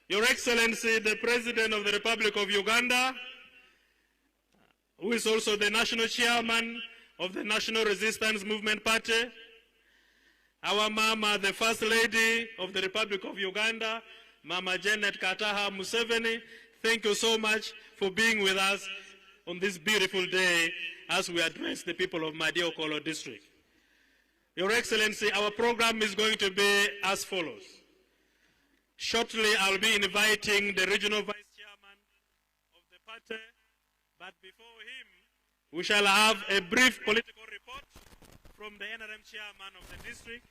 Your Excellency, the President of the Republic of Uganda, who is also the National Chairman of the National Resistance Movement Party, our Mama, the First Lady of the Republic of Uganda, Mama Janet Kataha Museveni, thank you so much for being with us on this beautiful day as we address the people of Madi-Okollo district. Your Excellency, our program is going to be as follows. Shortly, I'll be inviting the Regional Vice Chairman of the party, but before him, we shall have a brief political report from the NRM Chairman of the district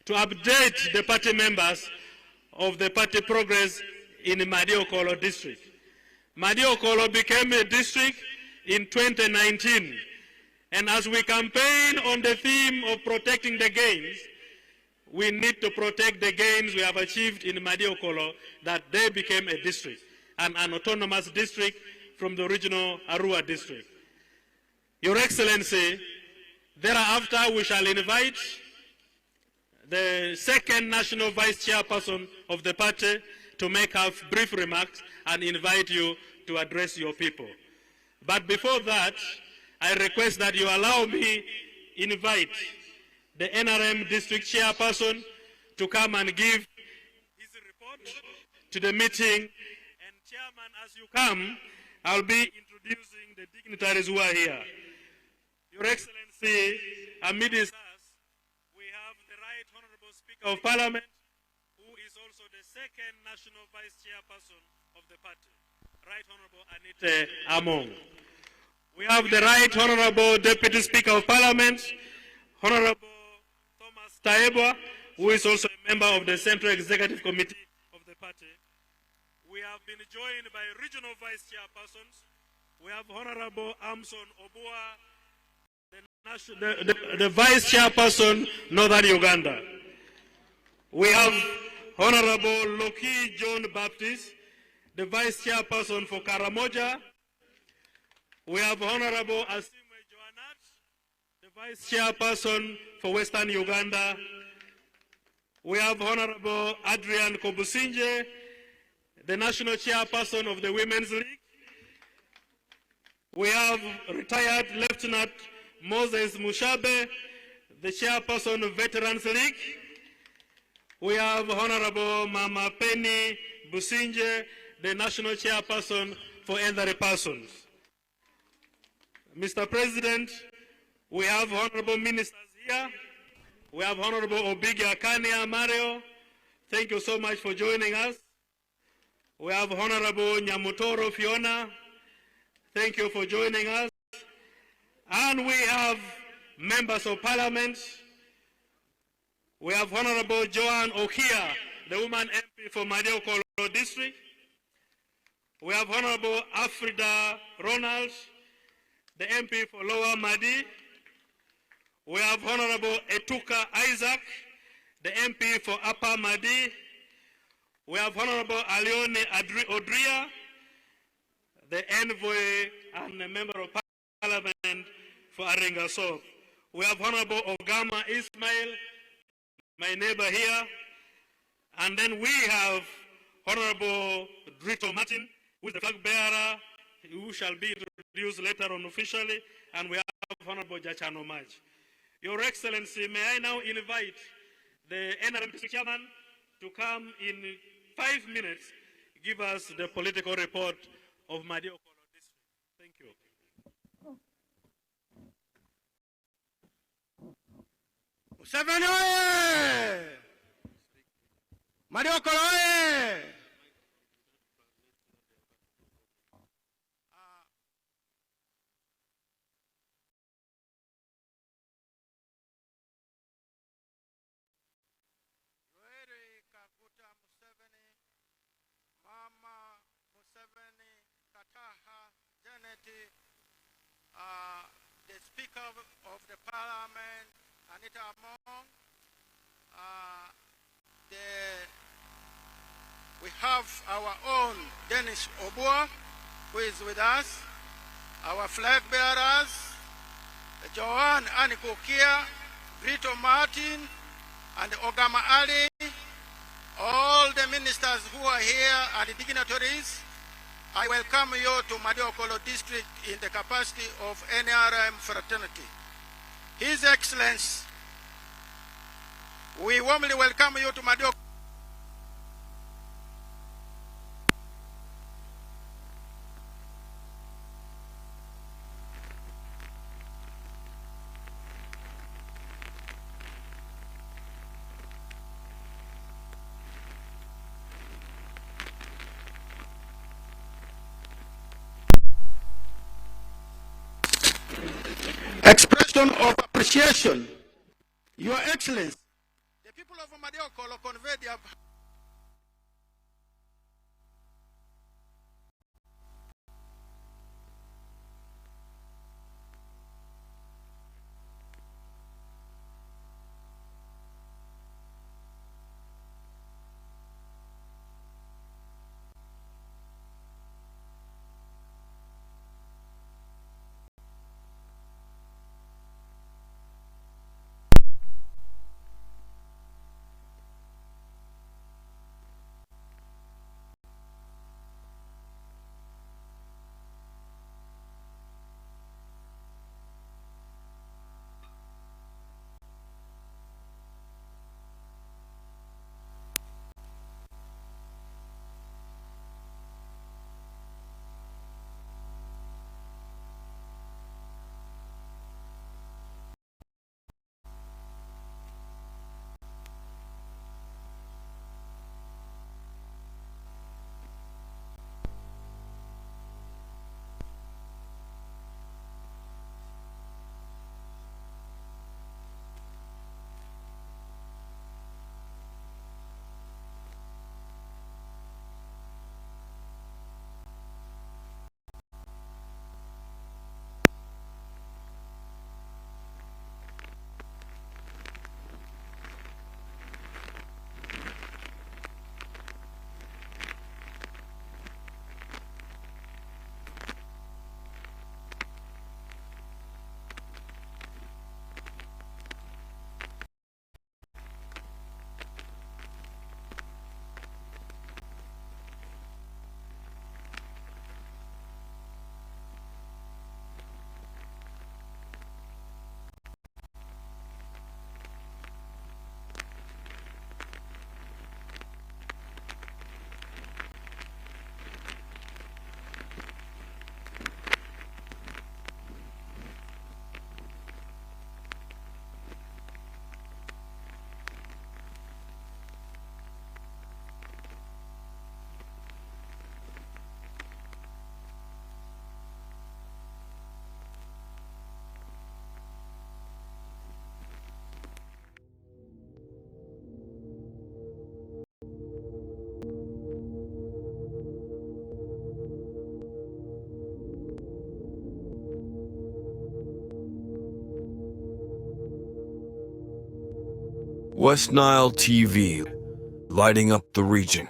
to update the party members of the party progress in Madi-Okollo district. Madi-Okollo became a district in 2019, and as we campaign on the theme of protecting the gains, we need to protect the gains we have achieved in Madi-Okollo, that they became a district, an autonomous district from the original Arua district. Your Excellency, thereafter we shall invite the second National Vice Chairperson of the party to make a brief remarks and invite you to address your people. But before that, I request that you allow me invite the NRM District Chairperson to come and give his report to the meeting. And Chairman, as you come, I'll be introducing the dignitaries who are here. Your Excellency, amidst us, we have the Right Honorable Speaker of Parliament, who is also the second National Vice Chairperson of the party, Right Honorable Anita Among. We have the Right Honorable Deputy Speaker of Parliament, Honorable Thomas Taebwa, who is also a member of the Central Executive Committee of the party. We have been joined by Regional Vice Chairpersons. We have Honorable Amson Obua, the Vice Chairperson, Northern Uganda. We have Honorable Loki John Baptist, the Vice Chairperson for Karamoja. We have Honorable Asimwe Joanat, the Vice Chairperson for Western Uganda. We have Honorable Adrian Kobusinje, the National Chairperson of the Women's League. We have retired Lieutenant Moses Mushabe, the Chairperson of Veterans League. We have Honorable Mama Penny Businje, the National Chairperson for Elderly Persons. Mr. President, we have Honorable Ministers here. We have Honorable Obigi Akania Mario. Thank you so much for joining us. We have Honorable Nyamutoro Fiona. Thank you for joining us. And we have members of Parliament. We have Honorable Joanne Okia, the woman MP for Madi-Okollo district. We have Honorable Afrida Ronald, the MP for Lower Madi. We have Honorable Etuka Isaac, the MP for Upper Madi. We have Honorable Alione Odria, the envoy and a member of Parliament for Aringasop. We have Honorable Ogama Ismail, my neighbor here. And then we have Honorable Drito Martin, who is the flag bearer, who shall be introduced later on officially. And we have Honorable Jachano Maj. Your Excellency, may I now invite the NRM District Chairman to come in 5 minutes, give us the political report of Madi-Okollo district. Thank you. Museveni oye! Madi-Okollo oye! Yoweri Kaguta Muveseni, Mama Museveni, Kataha, Janet, the Speaker of the Parliament, Anita Among, we have our own Dennis Obua, who is with us, our flag bearers, Joanne Anikokia, Brito Martin, and Ogama Ali, all the ministers who are here and the dignitaries, I welcome you to Madi-Okollo district in the capacity of NRM fraternity. His Excellency, we warmly welcome you to Madi-Okollo. Expression of appreciation, Your Excellency. The people of Madi-Okollo convey their West Nile TV, lighting up the region.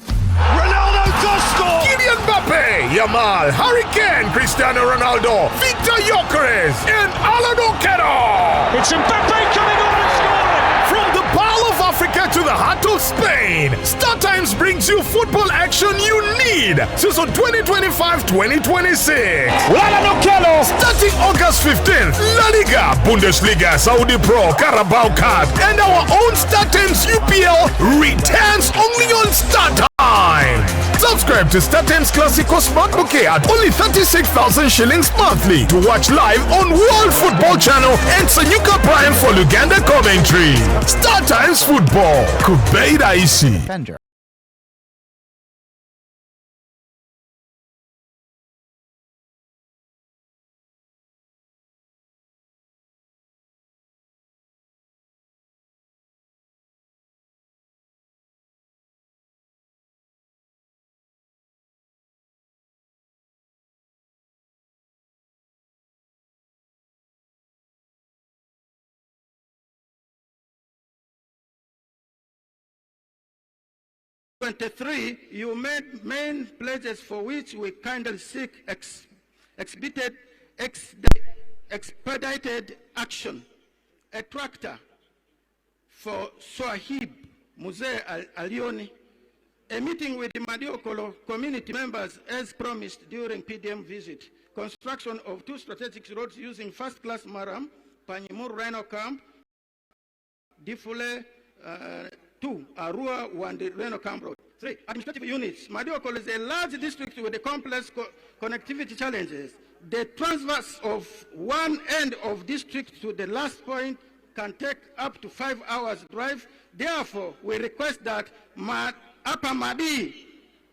Ronaldo does score! Kylian Mbappe, Yamal, Harry Kane, Cristiano Ronaldo, Victor Gyökeres, and Madi-Okollo! It's Mbappe coming on and scoring! From the Pearl of Africa to the heart of Spain, StarTimes brings you football action you need. Season 2025-2026. Madi-Okollo! Starting August 15th, La Liga, Bundesliga, Saudi Pro, Carabao Cup, and our own StarTimes UPL returns only on StarTimes. Subscribe to StarTimes Classico Smart Bouquet at only 36,000 shillings monthly to watch live on World Football Channel and Sanyuka Prime for Luganda commentary. StarTimes Football, Kubeida Isi. You made main pledges for which we kindly seek expedited action. A tractor for Swahib Mzee Alioni, a meeting with the Madi-Okollo community members as promised during PDM visit. Construction of 2 strategic roads using first-class Maram, Panyimur Rhino Camp, Difule 2, Arua 1, the Rhino Camp Road. 3, administrative units. Madi-Okollo is a large district with a complex connectivity challenges. The transverse of one end of district to the last point can take up to 5 hours drive. Therefore, we request that Upper Madi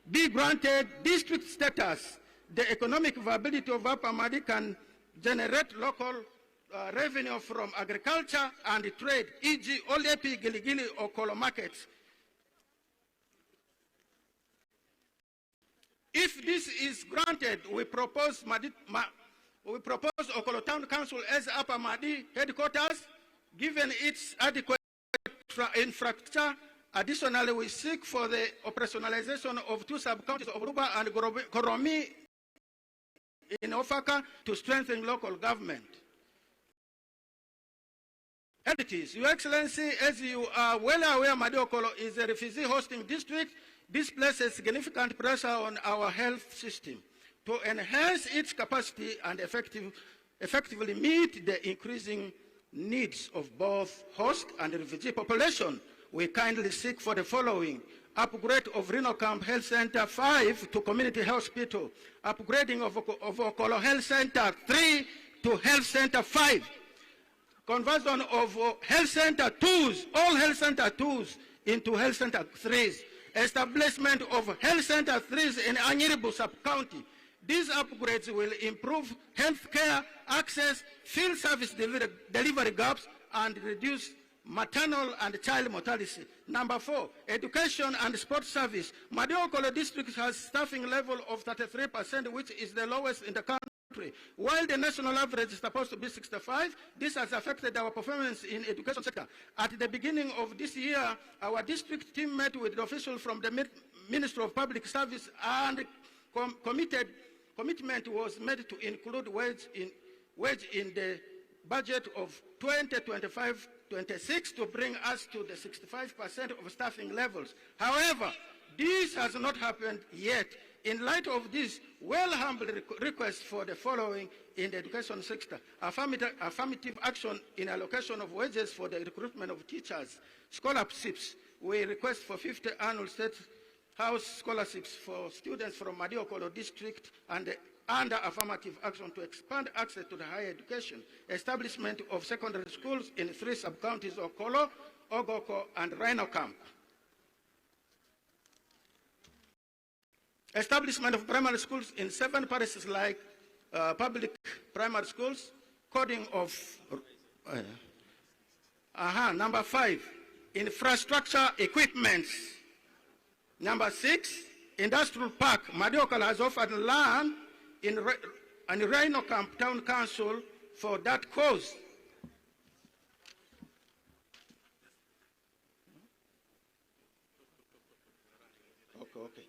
be granted district status. The economic viability of Upper Madi can generate local revenue from agriculture and trade, e.g. Olepi, Giligili, or Kolo markets. If this is granted, we propose Okolo Town Council as Upper Madi headquarters, given its adequate infrastructure. Additionally, we seek for the operationalization of 2 sub-counties of Ruba and Koromi in Ofaka to strengthen local government. Entities, Your Excellency, as you are well aware, Madi-Okollo is a refugee hosting district. This places significant pressure on our health system. To enhance its capacity and effectively meet the increasing needs of both host and refugee population, we kindly seek for the following: upgrade of Rhino Camp Health Center 5 to Community Hospital, upgrading of Okollo Health Center 3 to Health Center 5, conversion of Health Center 2s, all Health Center 2s into Health Center 3s, establishment of Health Center 3s in Anyiribu sub-county. These upgrades will improve healthcare access, field service delivery gaps, and reduce maternal and child mortality. Number 4, education and sports service. Madi-Okollo district has staffing level of 33%, which is the lowest in the country. While the national average is supposed to be 65, this has affected our performance in education sector. At the beginning of this year, our district team met with the officials from the Ministry of Public Service, and commitment was made to include wage in the budget of 2025-26 to bring us to the 65% of staffing levels. However, this has not happened yet. In light of this, humble request for the following in the education sector: affirmative action in allocation of wages for the recruitment of teachers, scholarships. We request for 50 annual State House scholarships for students from Madi-Okollo district, and under affirmative action to expand access to the higher education, establishment of secondary schools in 3 sub-counties of Okollo, Ogoko, and Rhino Camp. Establishment of primary schools in 7 parishes like public primary schools, coding of, number 5, infrastructure equipments. Number 6, industrial park. Madi-Okollo has offered land in Rhino Camp Town Council for that cause. Okay.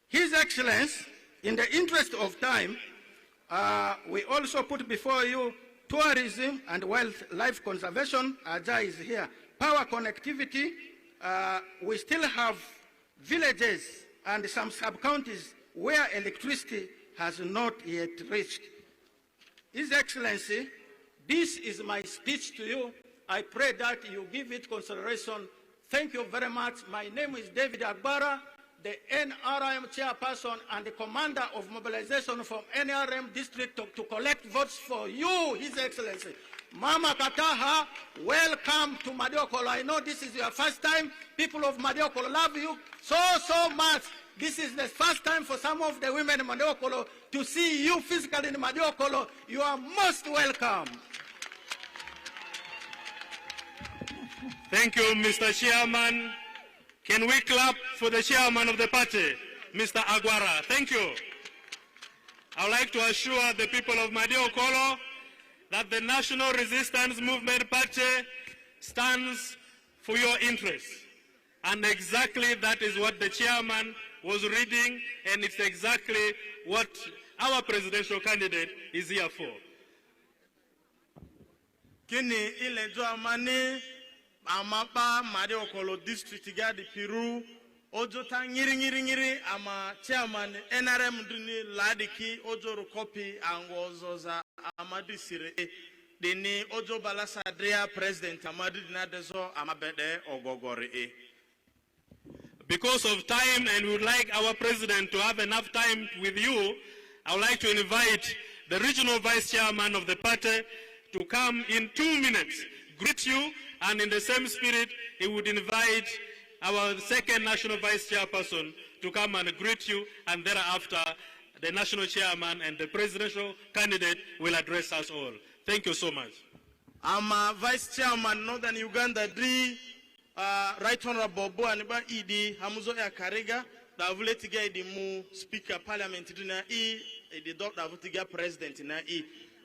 His Excellency, in the interest of time, we also put before you tourism and wildlife conservation. Ajay is here. Power connectivity. We still have villages and some sub-counties where electricity has not yet reached. His Excellency, this is my speech to you. I pray that you give it consideration. Thank you very much. My name is David Agbara, the NRM chairperson and the commander of mobilization from NRM district to collect votes for you, His Excellency. Mama Kataha, welcome to Madi-Okollo. I know this is your first time. People of Madi-Okollo love you so much. This is the first time for some of the women in Madi-Okollo to see you physically in Madi-Okollo. You are most welcome. Thank you, Mr. Chairman. Can we clap for the chairman of the party, Mr. Aguara? Thank you. I would like to assure the people of Madi-Okollo that the National Resistance Movement Party stands for your interests. And exactly that is what the chairman was reading, and it's exactly what our presidential candidate is here for. Kini ile jo amani amaba Madi-Okollo district gadi Peru ojo ta ngiri ama chairman NRM duni ladiki ojo rukopi angozoza amadi sire deni ojo balasa drea president amadi dinadezo amabede ogogore. Because of time, and we would like our president to have enough time with you, I would like to invite the regional vice chairman of the party to come in 2 minutes, greet you, and in the same spirit, he would invite our second national vice chairperson to come and greet you, and thereafter, the national chairman and the presidential candidate will address us all. Thank you so much. I'm a vice chairman Northern Uganda D. Right Honorable Boaniba Idi Hamuzo ya Kariga da vuletiga idi mu speaker parliament dina the doctor vuletiga president na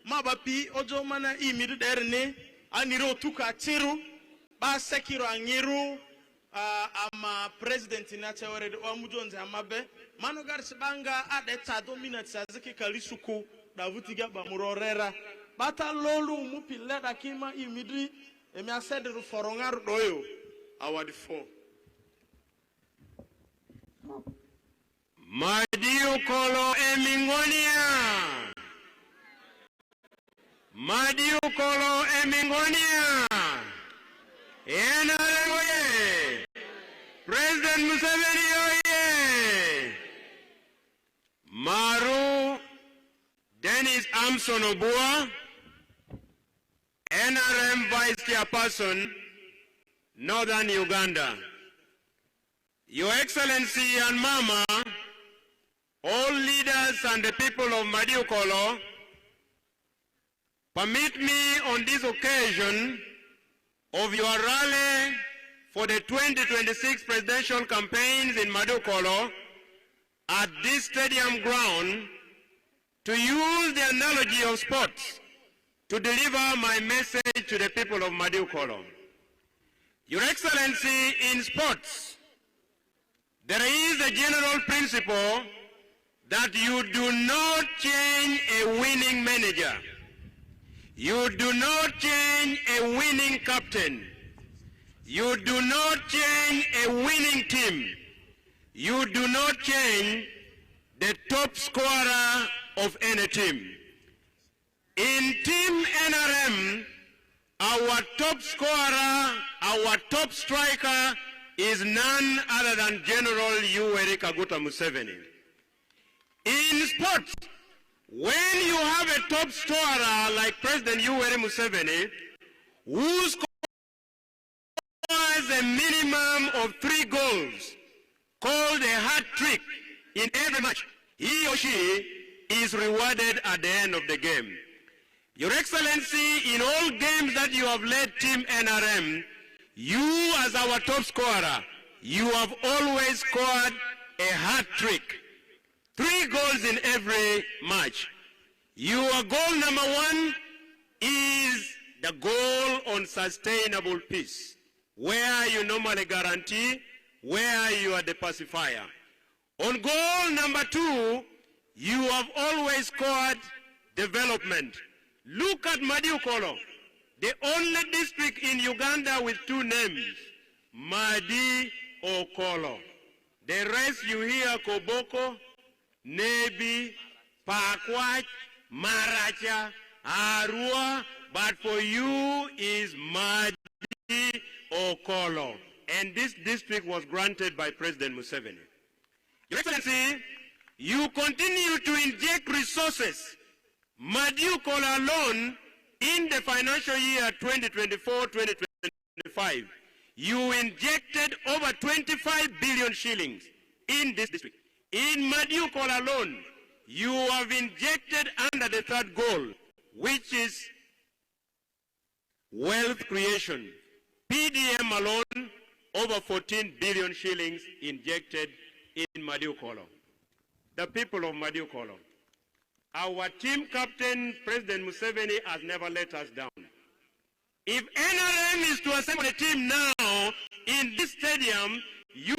mabapi ojo mana midu derne aniro tuka chiru ba sekiro angiru ama president na chawere de omujonze amabe manogar sibanga adeta dominate saziki kalisuku da vuletiga ba murorera bata lolu mupile da kima midri emi asedru forongar doyo our four. Madi-Okollo emingonia. Madi-Okollo emingonia. Oye. President Museveni oye. Maru Dennis Amson Obua, NRM Vice Chairperson, Northern Uganda. Your Excellency and Mama, all leaders and the people of Madi-Okollo, permit me on this occasion of your rally for the 2026 presidential campaigns in Madi-Okollo at this stadium ground to use the analogy of sports to deliver my message to the people of Madi-Okollo. Your Excellency, in sports, there is a general principle that you do not change a winning manager. You do not change a winning captain. You do not change a winning team. You do not change the top scorer of any team. In Team NRM, our top scorer, our top striker is none other than General Yoweri Kaguta Muveseni. In sports, when you have a top scorer like President Yoweri Museveni, who scores a minimum of 3 goals, called a hat trick in every match, he or she is rewarded at the end of the game. Your Excellency, in all games that you have led Team NRM, you as our top scorer, you have always scored a hat trick. 3 goals in every match. Your goal number 1 is the goal on sustainable peace, where you normally guarantee, where you are the pacifier. On goal number 2, you have always scored development. Look at Madi-Okollo, the only district in Uganda with 2 names, Madi-Okollo. The rest you hear Koboko, Nebi, Pakwach, Maracha, Arua, but for you is Madi-Okollo. And this district was granted by President Museveni. Your Excellency, you continue to inject resources, Madi-Okollo alone, in the financial year 2024-2025, you injected over 25 billion shillings in this district. In Madi-Okollo alone, you have injected under the 3rd goal, which is wealth creation. PDM alone, over 14 billion shillings injected in Madi-Okollo. The people of Madi-Okollo, our team captain, President Museveni, has never let us down. If NRM is to assemble a team now in this stadium, using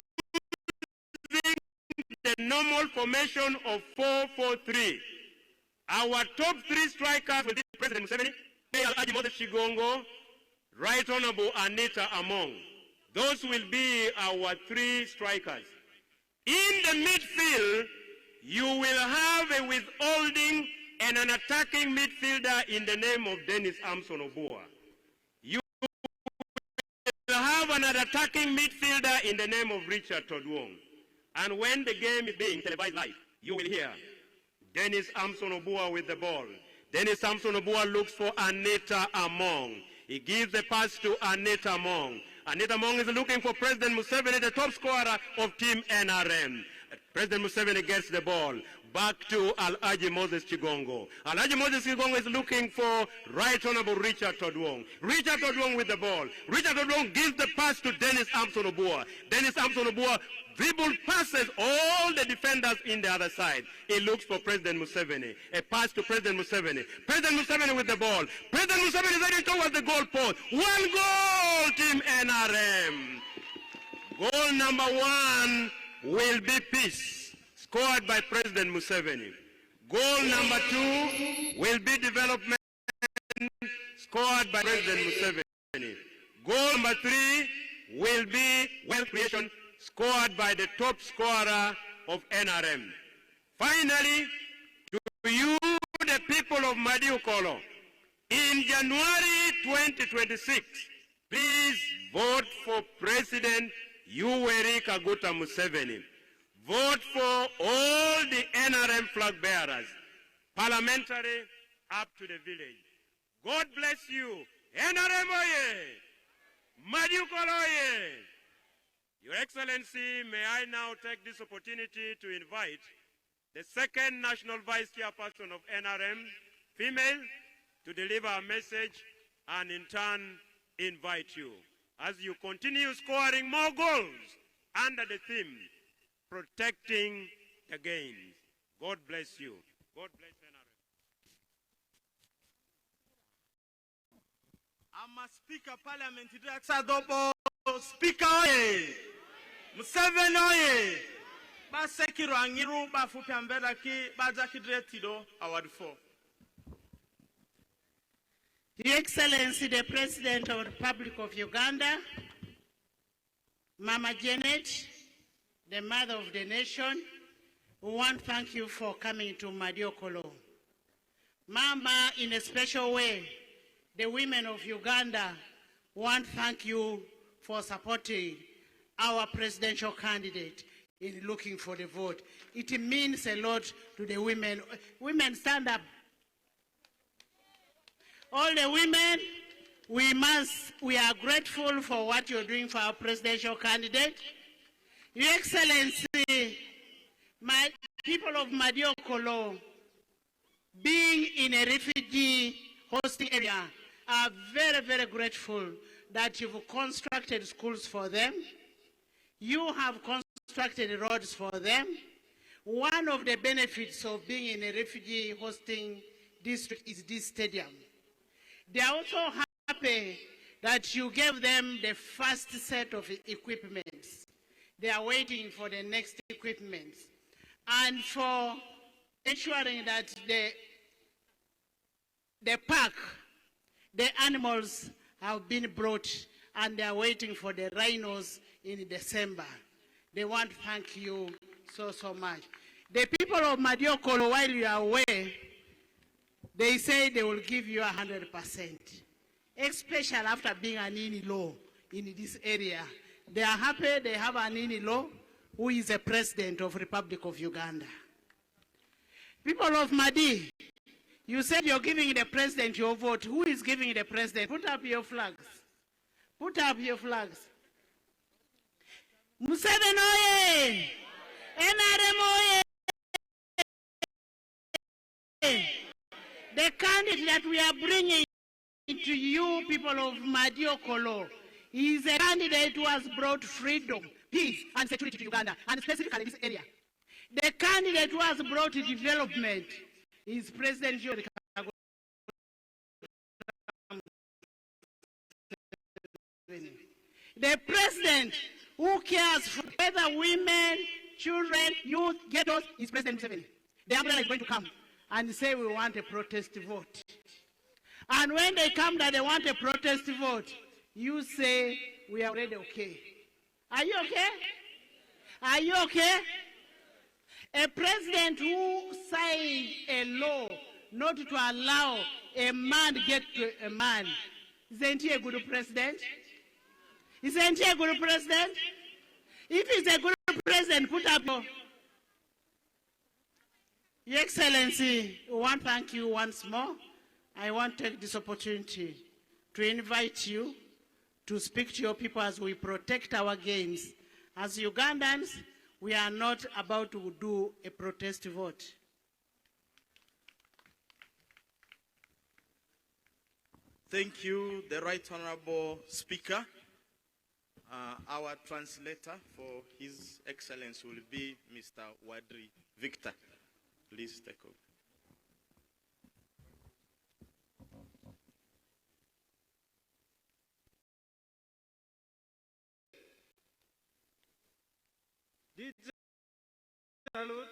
the normal formation of 4-4-3, our top 3 strikers will be President Museveni, Alhaji Moses Shigongo, Right Honorable Anita Among. Those will be our three strikers. In the midfield, you will have a withholding and an attacking midfielder in the name of Dennis Amson Obua. You will have an attacking midfielder in the name of Richard Todwong. And when the game is being televised live, you will hear Dennis Amson Obua with the ball. Dennis Amson Obua looks for Anita Among. He gives the pass to Anita Among. Anita Among is looking for President Museveni, the top scorer of Team NRM. President Museveni gets the ball. Back to Alhaji Moses Chigongo. Alhaji Moses Chigongo is looking for Right Honorable Richard Todwong. Richard Todwong with the ball. Richard Todwong gives the pass to Dennis Amson Obua. Dennis Amson Obua dribble passes all the defenders in the other side. He looks for President Museveni. A pass to President Museveni. President Museveni with the ball. President Museveni is heading towards the goal post. One goal, Team NRM. Goal number 1 will be peace, scored by President Museveni. Goal number 2 will be development, scored by President Museveni. Goal number 3 will be wealth creation, scored by the top scorer of NRM. Finally, to you, the people of Madi-Okollo, in January 2026, please vote for President Yoweri Kaguta Muveseni. Vote for all the NRM flag bearers, parliamentary up to the village. God bless you. NRM oye! Madi-Okollo oye! Your Excellency, may I now take this opportunity to invite the second National Vice Chairperson of NRM, female, to deliver a message and in turn invite you as you continue scoring more goals under the theme, protecting the gains. God bless you. God bless NRM. I'm a Speaker Parliament, Sadobo, Speaker oye! Museveni oye! Basekiro angiru bafupi ambela ki bajaki dretido award 4. Your Excellency, the President of the Republic of Uganda, Mama Janet, the mother of the nation, we want to thank you for coming to Madi-Okollo. Mama, in a special way, the women of Uganda want to thank you for supporting our presidential candidate in looking for the vote. It means a lot to the women. Women, stand up. All the women, we are grateful for what you're doing for our presidential candidate. Your Excellency, my people of Madi-Okollo, being in a refugee hosting area, are very, very grateful that you've constructed schools for them. You have constructed roads for them. One of the benefits of being in a refugee hosting district is this stadium. They are also happy that you gave them the first set of equipment. They are waiting for the next equipment. And for ensuring that the park, the animals have been brought and they are waiting for the rhinos in December. They want to thank you so, so much. The people of Madi-Okollo, while you are away, they say they will give you 100%, especially after being an in-law in this area. They are happy they have an in-law who is the president of the Republic of Uganda. People of Madi, you said you're giving the president your vote. Who is giving the president? Put up your flags. Put up your flags. Museveni oye! NRM oye! The candidate that we are bringing to you, people of Madi-Okollo, is a candidate who has brought freedom, peace, and security to Uganda, and specifically in this area. The candidate who has brought development is President Yoweri Kaguta Muveseni. The president who cares for whether women, children, youth, ghettos is President Museveni. The umbrella is going to come and say we want a protest vote. And when they come that they want a protest vote, you say we are already okay. Are you okay? Are you okay? A president who signed a law not to allow a man to get to a man, isn't he a good president? Isn't he a good president? If he's a good president, put up Your Excellency, I want to thank you once more. I want to take this opportunity to invite you to speak to your people as we protect our games. As Ugandans, we are not about to do a protest vote. Thank you, the Right Honorable Speaker. Our translator for His Excellency will be Mr. Wadri Victor. Please take over. Salute.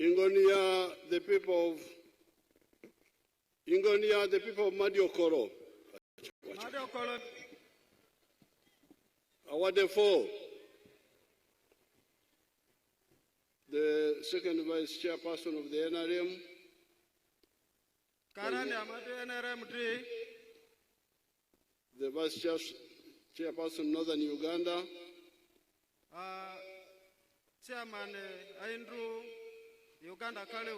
Ingonia, the people of Madi-Okollo. Madi-Okollo. Awadefo, the second vice chairperson of the NRM. Karani Amadi NRM 3. The vice chairperson Northern Uganda. Chairman Andrew Uganda Kale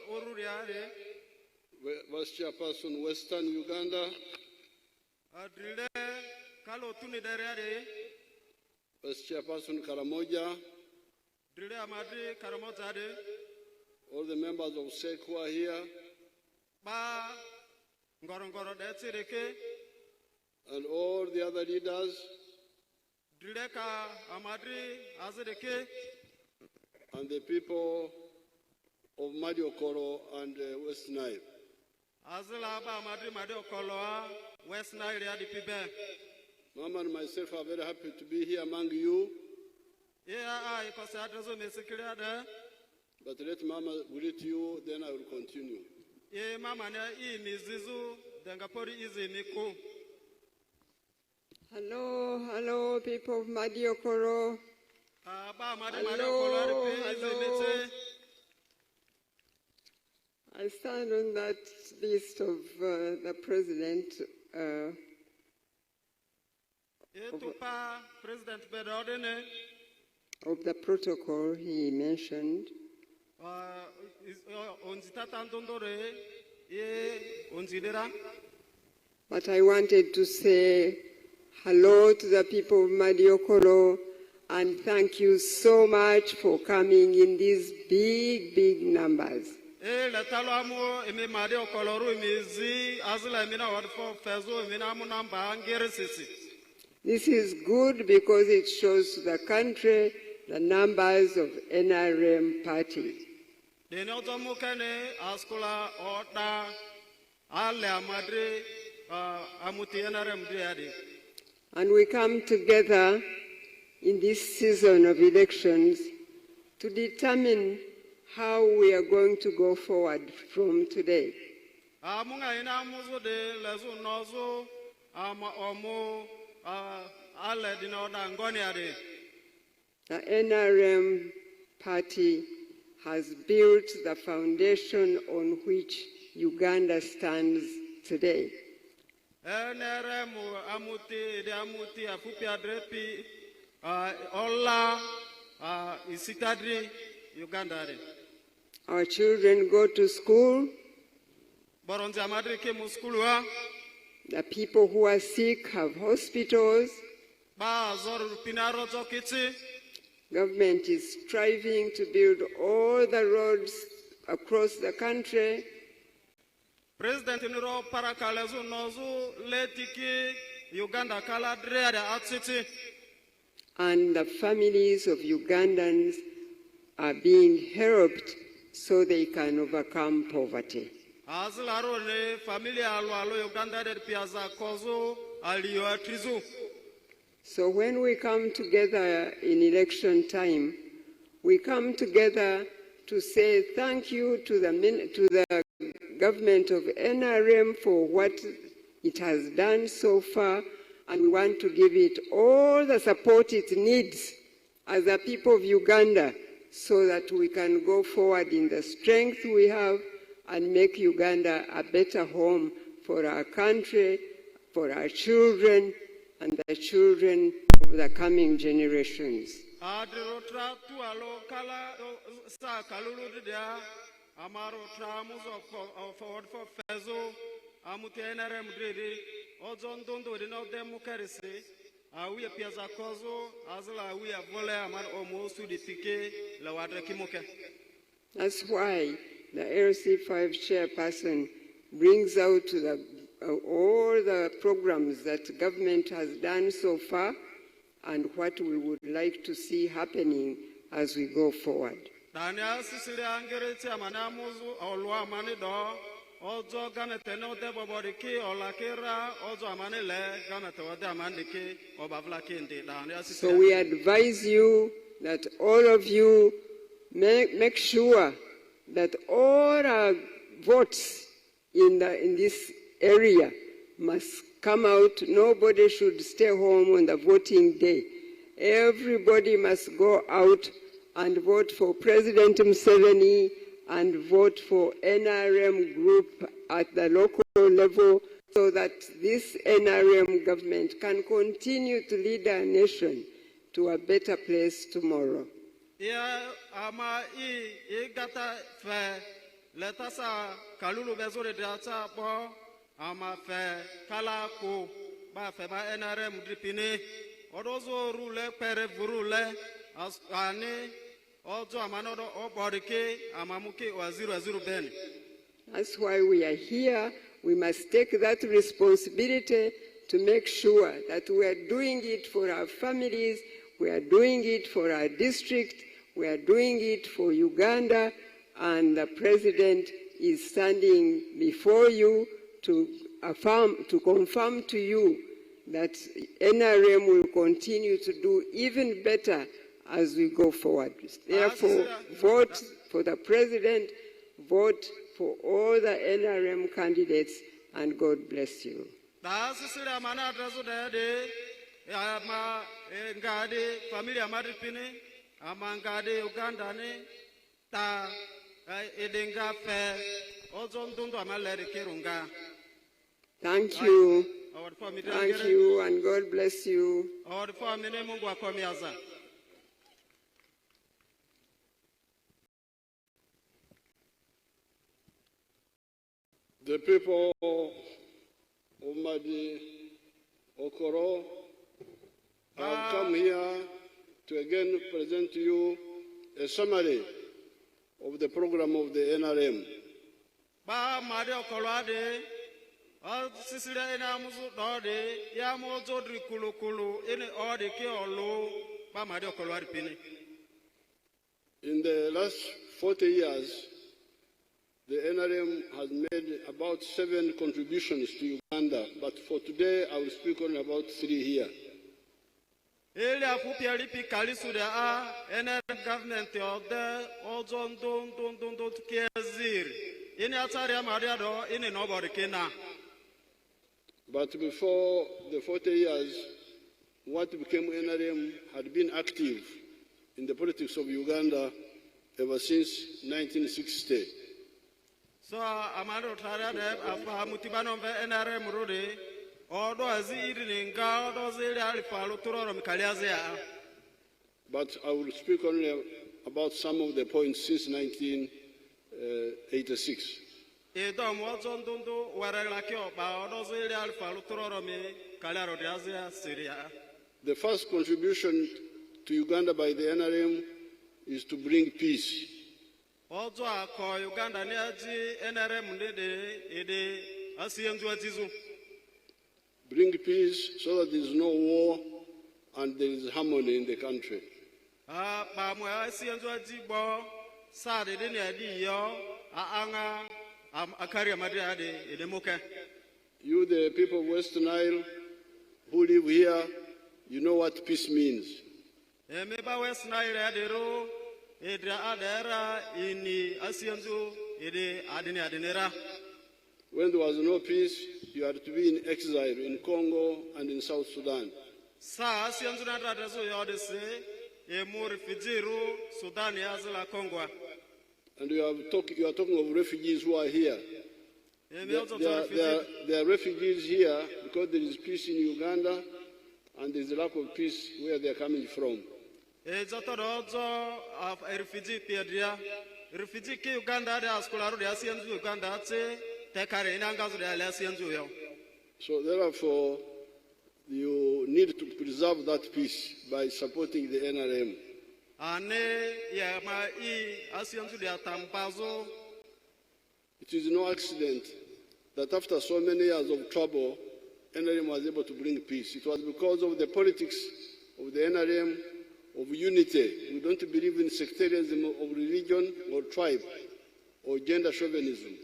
Oruriare. Vice chairperson Western Uganda. Adrile Kalo Tuni Dariare. Vice chairperson Karamoja. Drile Amadi Karamozade. All the members of SEC who are here. Ba Ngorongoro Detsireke. And all the other leaders. Drileka Amadri Azedeke. And the people of Madi-Okollo and West Nile. Azlaba Amadri Madi-Okollo, West Nile Yadi Pibe. Mama and myself are very happy to be here among you. But let Mama greet you, then I will continue. Hello, people of Madi-Okollo. Hello. I stand on that list of the president of the protocol he mentioned. But I wanted to say hello to the people of Madi-Okollo and thank you so much for coming in these big numbers. This is good because it shows to the country the numbers of NRM party. And we come together in this season of elections to determine how we are going to go forward from today. The NRM party has built the foundation on which Uganda stands today. Our children go to school. The people who are sick have hospitals. Government is striving to build all the roads across the country. President Niro Parakalezu Nozu Letiki Uganda Kaladre Atsiti. And the families of Ugandans are being helped so they can overcome poverty. So when we come together in election time, we come together to say thank you to the government of NRM for what it has done so far, and we want to give it all the support it needs as the people of Uganda so that we can go forward in the strength we have and make Uganda a better home for our country, for our children, and the children of the coming generations. That's why the LC5 chairperson brings out all the programs that government has done so far and what we would like to see happening as we go forward. So we advise you that all of you make sure that all our votes in this area must come out. Nobody should stay home on the voting day. Everybody must go out and vote for President Museveni and vote for NRM group at the local level so that this NRM government can continue to lead our nation to a better place tomorrow. That's why we are here. We must take that responsibility to make sure that we are doing it for our families, we are doing it for our district, we are doing it for Uganda, and the President is standing before you to confirm to you that NRM will continue to do even better as we go forward. Therefore, vote for the President, vote for all the NRM candidates, and God bless you. Thank you. Thank you, and God bless you. The people of Madi-Okollo have come here to again present to you a summary of the program of the NRM. In the last 40 years, the NRM has made about 7 contributions to Uganda, but for today I will speak on about 3 here. But before the 40 years, what became NRM had been active in the politics of Uganda ever since 1960. So amado tarade afa mutibano ve NRM rode odo aziri nga odo zeli alifalo turoro mikaliaze ya. But I will speak only about some of the points since 1986. The first contribution to Uganda by the NRM is to bring peace. Bring peace so that there is no war and there is harmony in the country. You, the people of West Nile, who live here, you know what peace means. When there was no peace, you had to be in exile in Congo and in South Sudan. And you are talking of refugees who are here. There are refugees here because there is peace in Uganda and there is a lack of peace where they are coming from. So therefore, you need to preserve that peace by supporting the NRM. It is no accident that after so many years of trouble, NRM was able to bring peace. It was because of the politics of the NRM of unity. We don't believe in sectarianism of religion or tribe or gender chauvinism.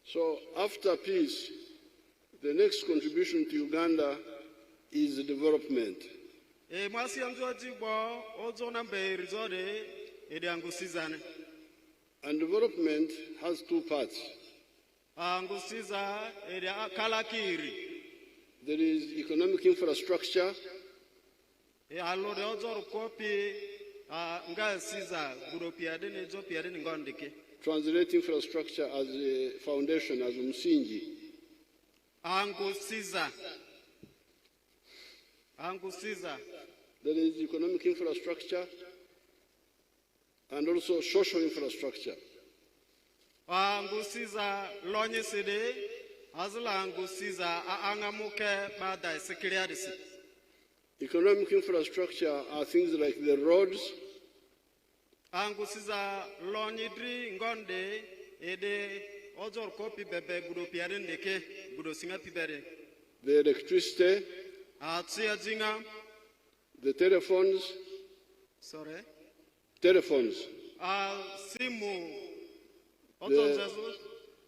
So after peace, the next contribution to Uganda is development. And development has two parts. There is economic infrastructure. Translate infrastructure as a foundation, as msingi. There is economic infrastructure and also social infrastructure. Economic infrastructure are things like the roads, the electricity, the telephones,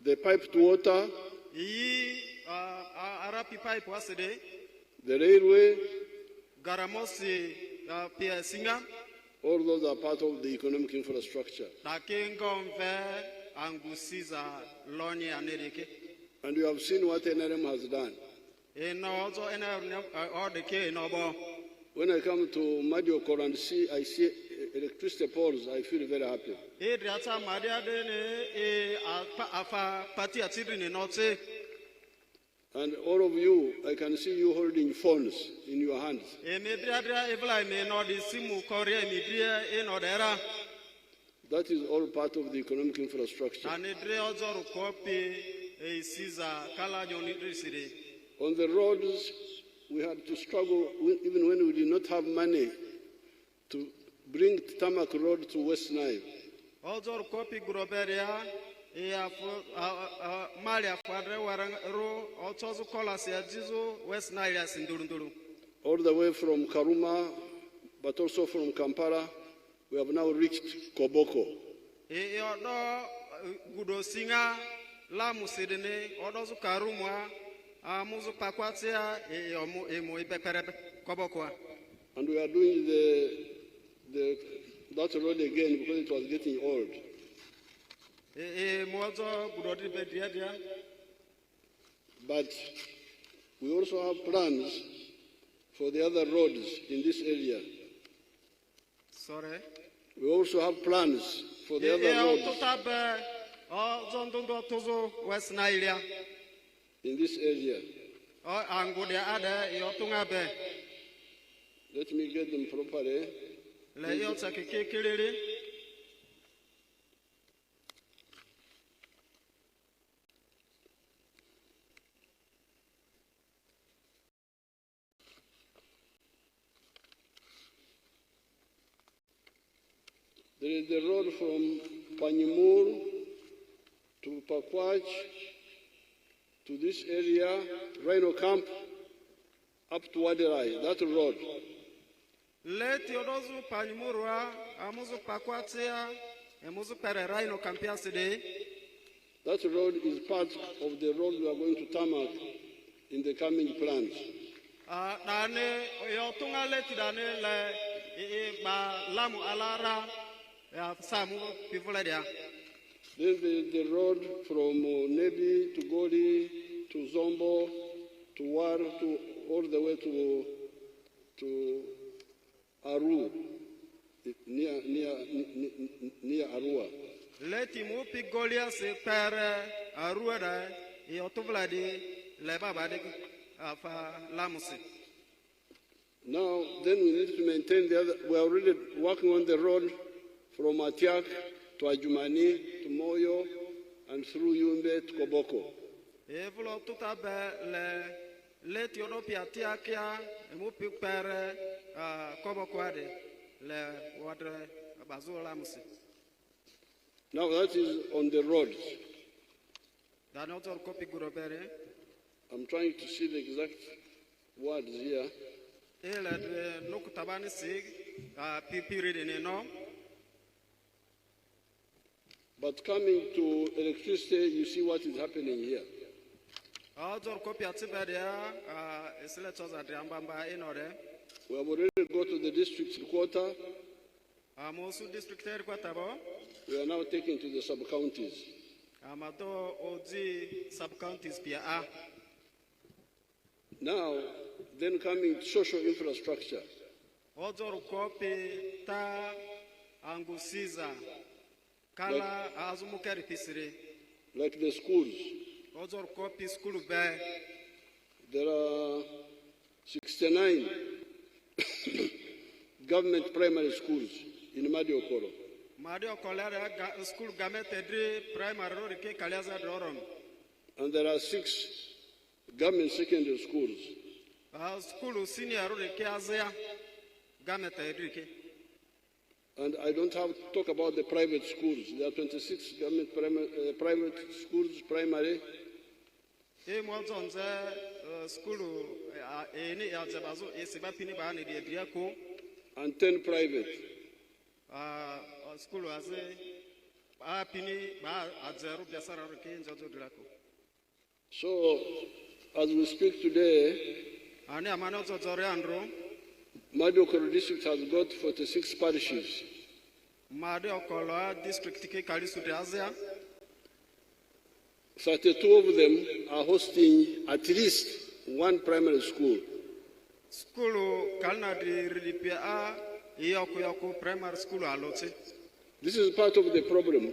the piped water, the railway, all those are part of the economic infrastructure. And you have seen what NRM has done. When I come to Madi-Okollo and I see electricity poles, I feel very happy. And all of you, I can see you holding phones in your hands. That is all part of the economic infrastructure. On the roads, we had to struggle, even when we did not have money, to bring tarmac road to West Nile. All the way from Karuma, but also from Kampala, we have now reached Koboko. And we are doing that road again because it was getting old. But we also have plans for the other roads in this area. Sorry? We also have plans for the other roads in this area. Let me get them properly. There is the road from Panyimur to Pakwach to this area, Rhino Camp, up to Wadirai, that road. Let Yodozu Panyimurwa, Amuzu Pakwatia, Amuzu Pere Rhino Campias today. That road is part of the road we are going to tarmac in the coming plans. Then the road from Nebi to Goli to Zombo to War to all the way to Aru, near Arua. Let him pick Golia se per Arua, Yotuvladi, Lebabadi of Lamusi. Now, then we need to maintain the other. We are already working on the road from Atiak to Ajumani to Moyo and through Yumbe to Koboko. Evulo tutabe let Europia Tiakia and Mupi per Kobokwade, Le Water Bazula Musi. Now that is on the roads. I'm trying to see the exact words here. But coming to electricity, you see what is happening here. We have already go to the district headquarters. We are now taking to the sub-counties. Now, then coming to social infrastructure. Like the schools. There are 69 government primary schools in Madi-Okollo. And there are 6 government secondary schools. And I don't have to talk about the private schools. There are 26 government private schools, primary. And 10 private. So, as we speak today, Madi-Okollo district has got 46 parishes. 32 of them are hosting at least one primary school. This is part of the problem.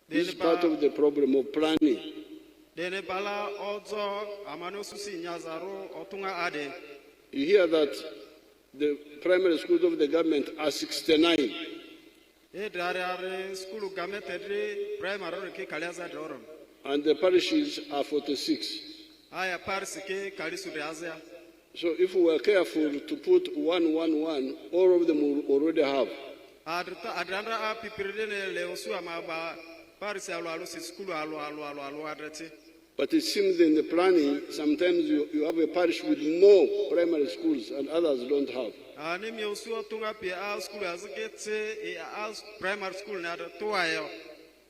This is part of the problem of planning. You hear that the primary schools of the government are 69. And the parishes are 46. So if we were careful to put 111, all of them will already have. But it seems in the planning, sometimes you have a parish with more primary schools and others don't have.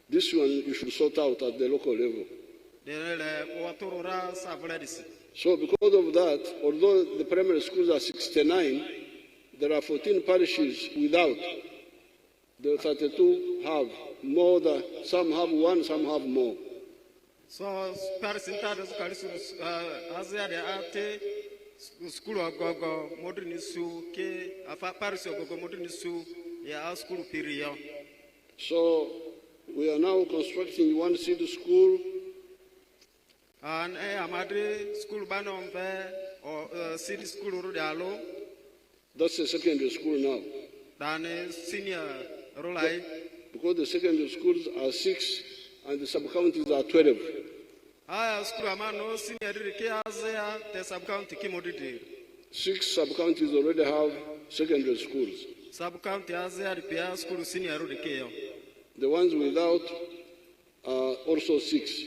This one you should sort out at the local level. So because of that, although the primary schools are 69, there are 14 parishes without. The 32 have more than, some have one, some have more. So, Paris Intadas Ate school of Gogo, Modernisu, Paris of Gogo Modernisu, school period. So, we are now constructing one city school. And a Madrid school banon or city school Rudalo. That's a secondary school now. Dane senior rolai. Because the secondary schools are 6 and the sub-counties are 12. School amano senior azea the sub-county kimodidi. 6 sub-counties already have secondary schools. Sub-county azea ripia school senior rodikeo. The ones without are also 6.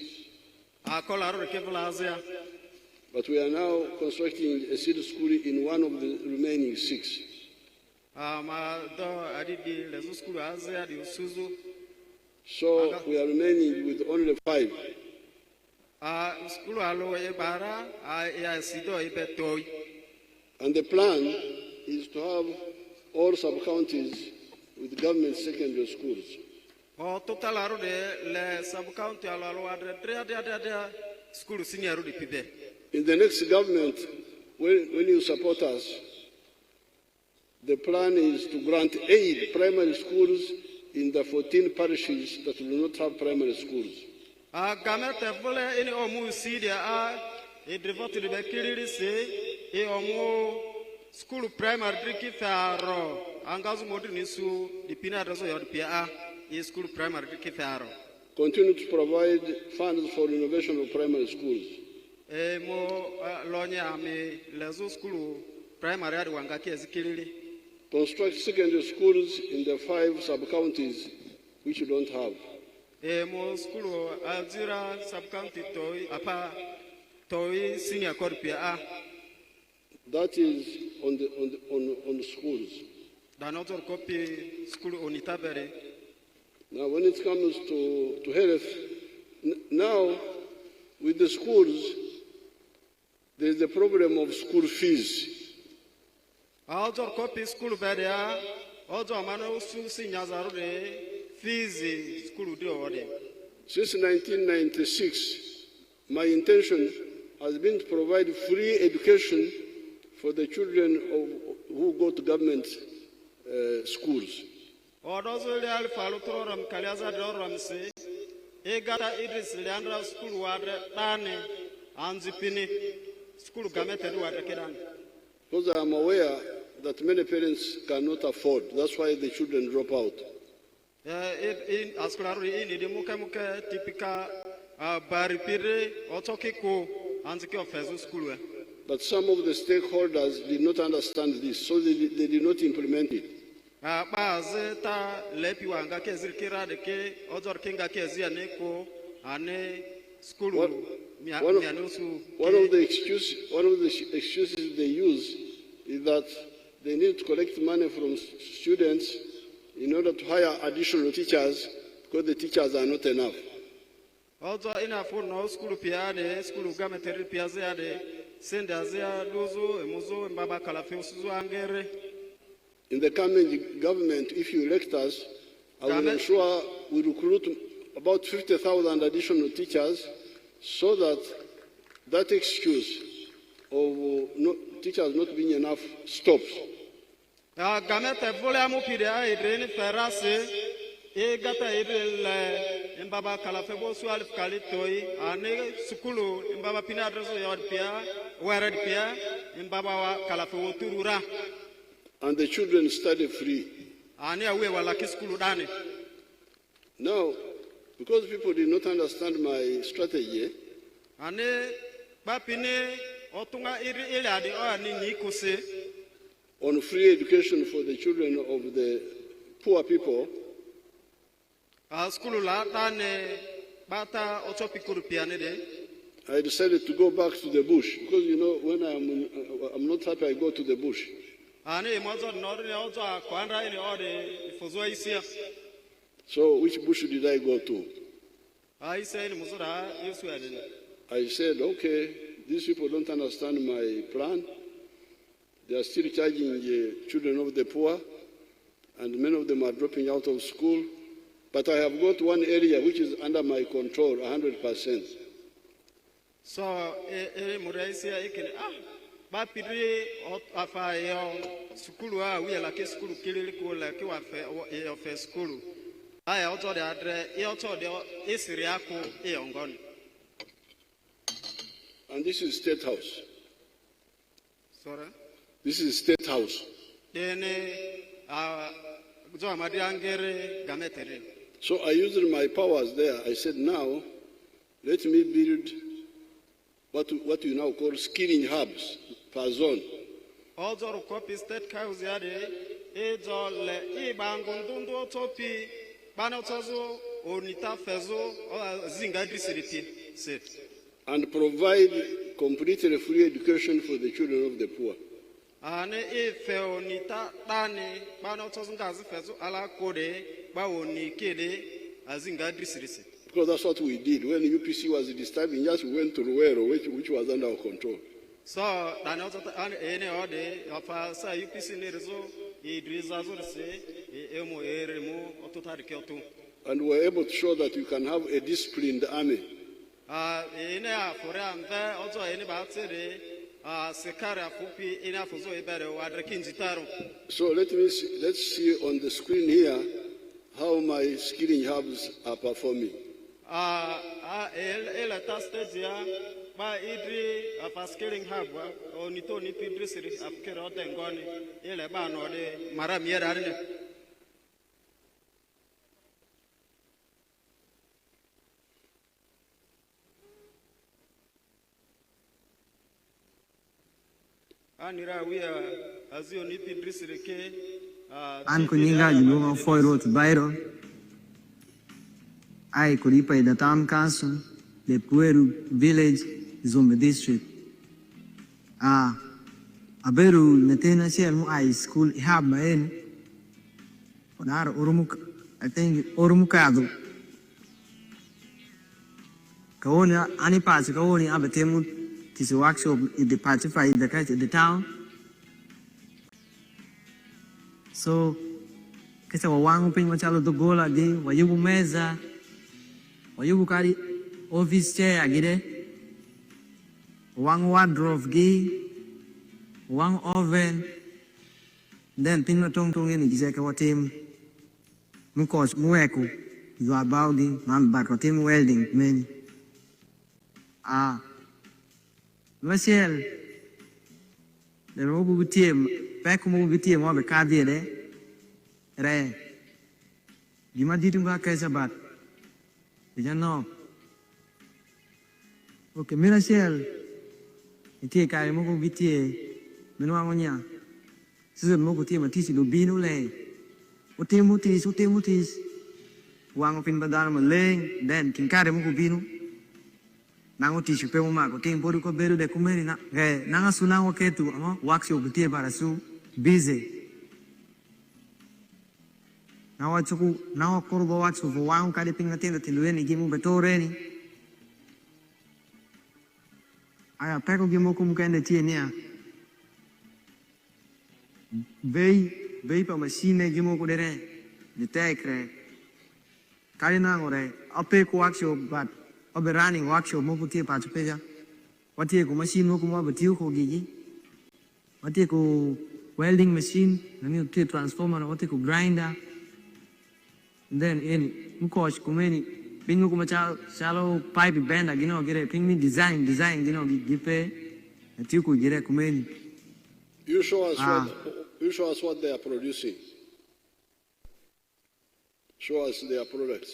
But we are now constructing a city school in one of the remaining 6. So we are remaining with only 5. And the plan is to have all sub-counties with government secondary schools. In the next government, when you support us, the plan is to grant 8 primary schools in the 14 parishes that will not have primary schools. School primary kitharo angazu modinisu dipina rezo yodpia school primary kitharo. Continue to provide funds for renovation of primary schools. Construct secondary schools in the 5 sub-counties which you don't have. That is on the schools. Now, when it comes to health, now with the schools, there is a problem of school fees. Since 1996, my intention has been to provide free education for the children who go to government schools. Because I am aware that many parents cannot afford. That's why the children drop out. But some of the stakeholders did not understand this, so they did not implement it. One of the excuses they use is that they need to collect money from students in order to hire additional teachers because the teachers are not enough. In the coming government, if you elect us, I will ensure we recruit about 50,000 additional teachers so that excuse of teachers not being enough stops. And the children study free. Now, because people did not understand my strategy, on free education for the children of the poor people, I decided to go back to the bush because, you know, when I'm not happy, I go to the bush. So which bush did I go to? I said, okay, these people don't understand my plan. They are still charging the children of the poor, and many of them are dropping out of school. But I have got one area which is under my control, 100%. So, and this is State House. Sorry? This is State House. So I used my powers there. I said, now, let me build what you now call skilling hubs per zone. Also, copy state cows yade, bangundundo topi, banotozo, onita fezo, or zingadri safe. And provide completely free education for the children of the poor. Because that's what we did when UPC was disturbing us. We went to Ruero, which was under our control. So, and we were able to show that you can have a disciplined army. So let's see on the screen here how my skilling hubs are performing. An kuninga jibunga foiro to Byron. I could pay the town council, the Pueru village, Zombe district. Aberu Netena Shem I school have my own. I think Orumukado. Kaona Anipas, Kaoni Abatemu, tis a workshop in the pacify the cat in the town. So, kesa wawangu penye machalo dogola di, wayubu meza, wayubu kari office chair agide, wawangu wardrobe gi, wawangu oven, then pinno tong ni kiseka watim, mukos mueku, you are bowing, man back watim welding many. Marcel, the robu team, back move team of a cardiac. Re, Gima didn't go Kaisabat. Did you know? Okay, Miracel, it take I move with ye, Menuamonia. Susan Mokuti, Matisi, Lubino lay. Utimutis, one of in Badama laying, then Kinkari Mukubino. Now teach you Pema, Cotin Porico Beru de Cumerina, Nangasuna Ketu, wax your Butia Barasu, busy. Now I took now a corvo watch of one carrying a tail till any game of a torreni. I have pack of Gimokum kind of tea. Vapor machine Gimoko de the tech Karina or a pick workshop, but of a running workshop Mokuti Pachupeja. What you machine Mokuma, but you gigi. What you welding machine, a new transformer, what you grinder. Then in Mukosh Kumeni, Pingu Kumachal, shallow pipe band, you know, get a ping design, you know, give a Tuku get a Kumeni. You show us what they are producing. Show us their products.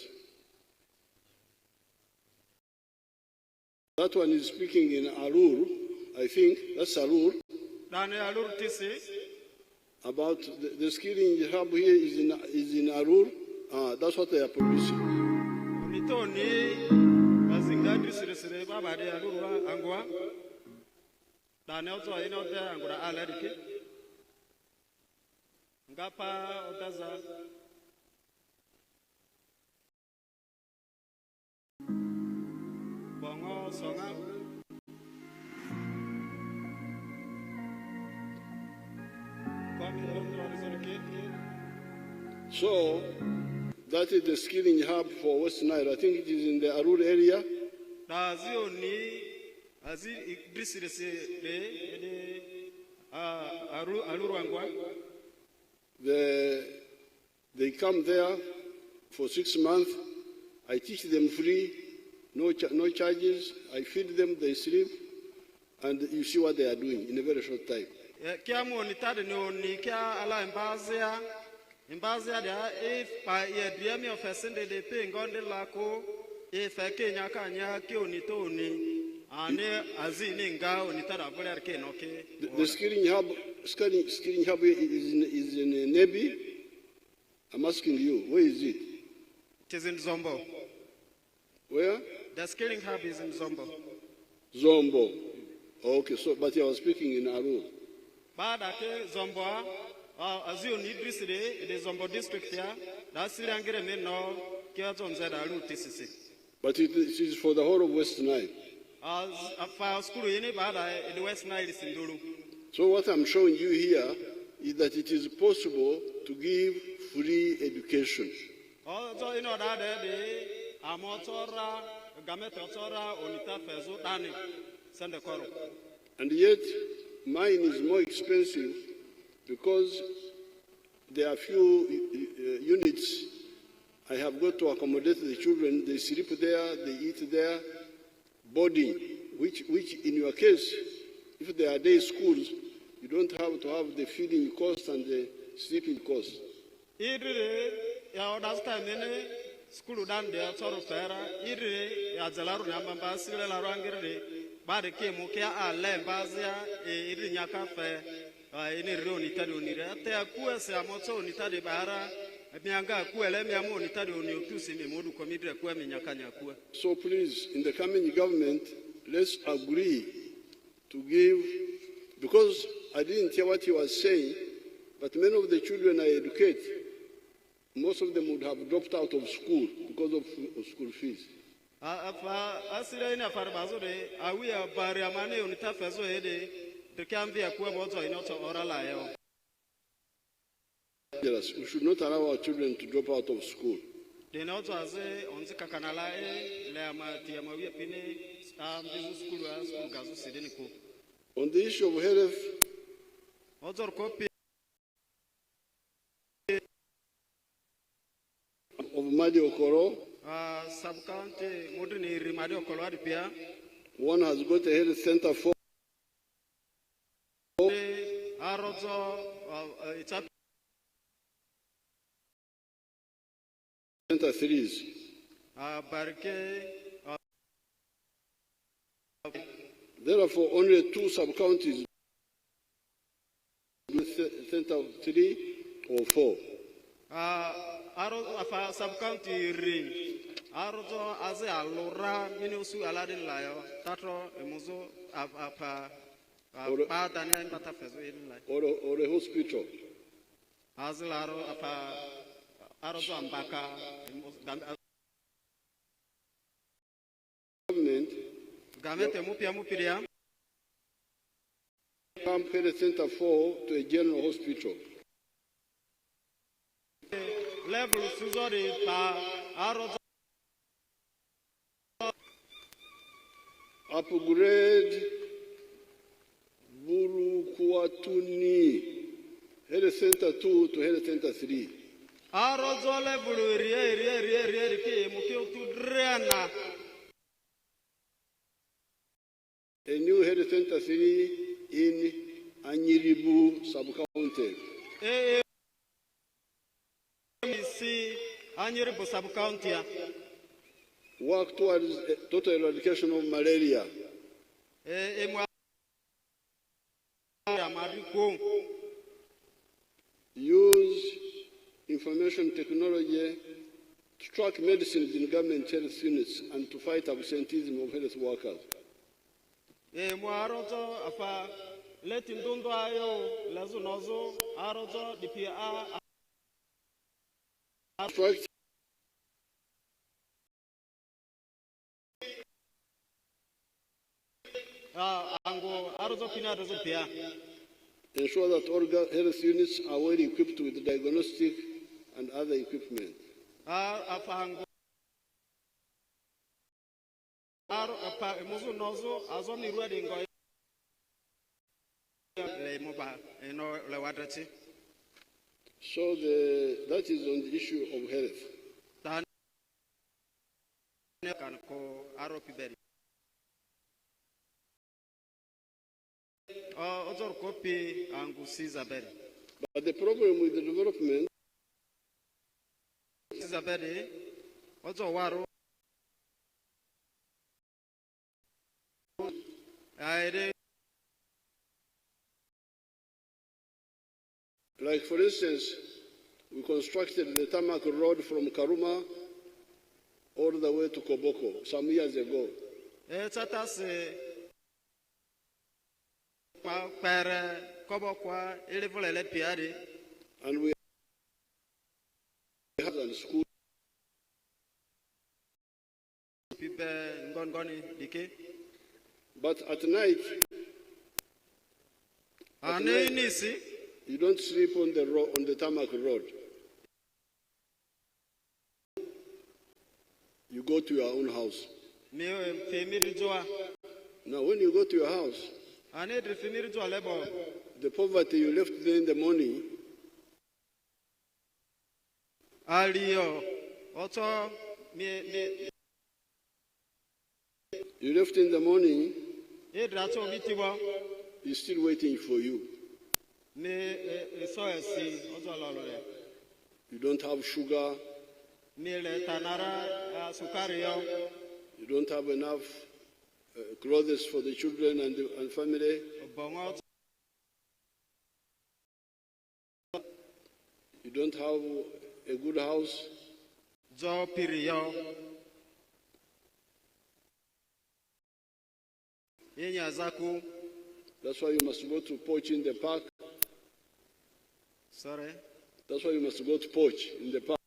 That one is speaking in Arur, I think. That's Arur. About the skilling hub here is in Arur. That's what they are producing. So, that is the skilling hub for West Nile. I think it is in the Arur area. They come there for 6 months. I teach them free, no charges. I feed them, they sleep, and you see what they are doing in a very short time. Kia monitade no ni kia ala imbazia dia if pa ye diami ofesende de pe ngonde lako if Kenya kanya ki onitoni ane azini nga onitara voler ke noke. The skilling hub is in Nebi. I'm asking you, where is it? It is in Zombo. Where? The skilling hub is in Zombo. Zombo. Okay, so but you are speaking in Aru. Bada ke Zombo, azio ni Idriside, the Zombo district here. That's Sirangere me no kia zonza da Aru TCC. But it is for the whole of West Nile. For school in Bada, the West Nile is in Dulu. So what I'm showing you here is that it is possible to give free education. Also, you know that the Amotora, Gametotora, Onita Fezo, Dani, Sandakoro. And yet, mine is more expensive because there are few units I have got to accommodate the children. They sleep there, they eat there, boarding, which in your case, if there are day schools, you don't have to have the feeding cost and the sleeping cost. School done there, sort of fair. Yazalaru Nambamba, Silla Rangere, Badeke Mukia, Lembazia, Irinyaka fair, in a Ronitadunira, Teakuas, Amoto, Nitadi Bara, Mianga, Kuelemiamo, Nitaduni, Tusi, Modu Committee, Kuaminyakanyakua. So please, in the coming government, let's agree to give, because I didn't hear what he was saying, but many of the children I educate, most of them would have dropped out of school because of school fees. Yes, we should not allow our children to drop out of school. On the issue of health, of Madi-Okollo, one has got a health center for center series. Therefore, only 2 sub-counties, center 3 or 4. Sub-county ring. Arozo as a lora minusu aladin layo. Tatro emuzo or a hospital. As laro arozo ambaka. Government mupia mupiria. Compare center 4 to a general hospital. Level Suzori Arozo. Upgrade Buru Kuatuni, Health Center 2 to Health Center 3. Arozo level Rie, Mukio to Drena. A new Health Center 3 in Anyiribu sub-county. Anyiribu sub-county. Work towards total eradication of malaria. Use information technology to track medicines in government health units and to fight absenteeism of health workers. Ensure that all health units are well equipped with diagnostic and other equipment. So that is on the issue of health. But the problem with the development like, for instance, we constructed the tarmac road from Karuma all the way to Koboko some years ago. And we have a school. But at night, you don't sleep on the tarmac road. You go to your own house. Now, when you go to your house, the poverty you left there in the morning, you left in the morning, is still waiting for you. You don't have sugar. You don't have enough clothes for the children and family. You don't have a good house. That's why you must go to poach in the park. Sorry? That's why you must go to poach in the park.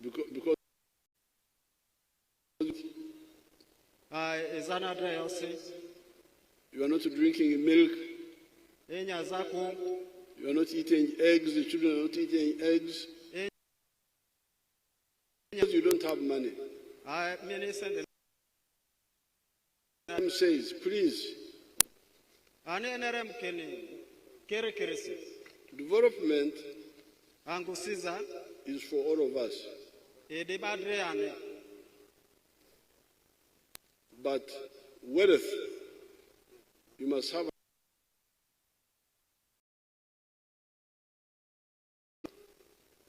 Because you are not drinking milk. You are not eating eggs. The children are not eating eggs. Because you don't have money. Says, please, development is for all of us. But wealth, you must have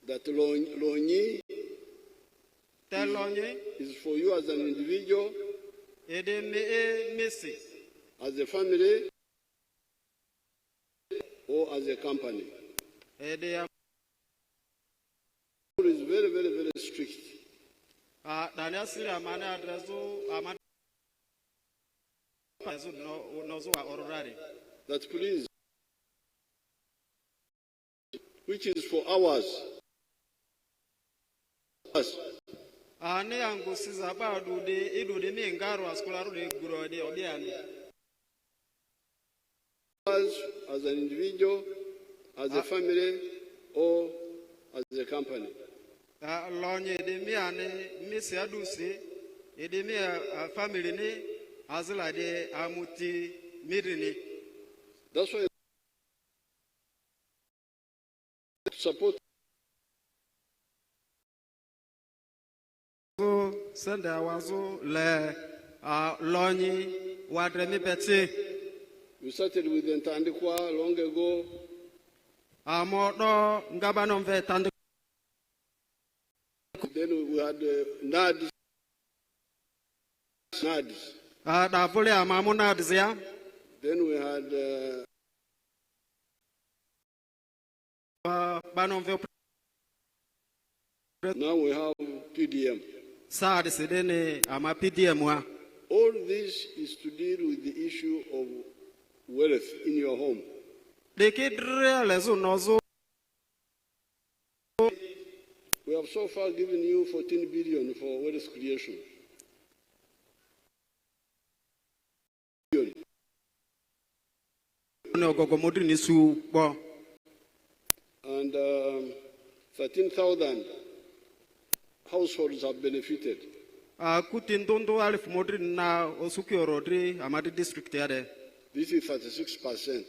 that lonyi is for you as an individual, as a family, or as a company. It is very, very, very strict. That please, which is for ours. As an individual, as a family, or as a company. That's why support we started with Ntandikwa long ago. Then we had NADS. Then we had now we have PDM. All this is to deal with the issue of wealth in your home. We have so far given you 14 billion for wealth creation. And 13,000 households have benefited. This is 36%.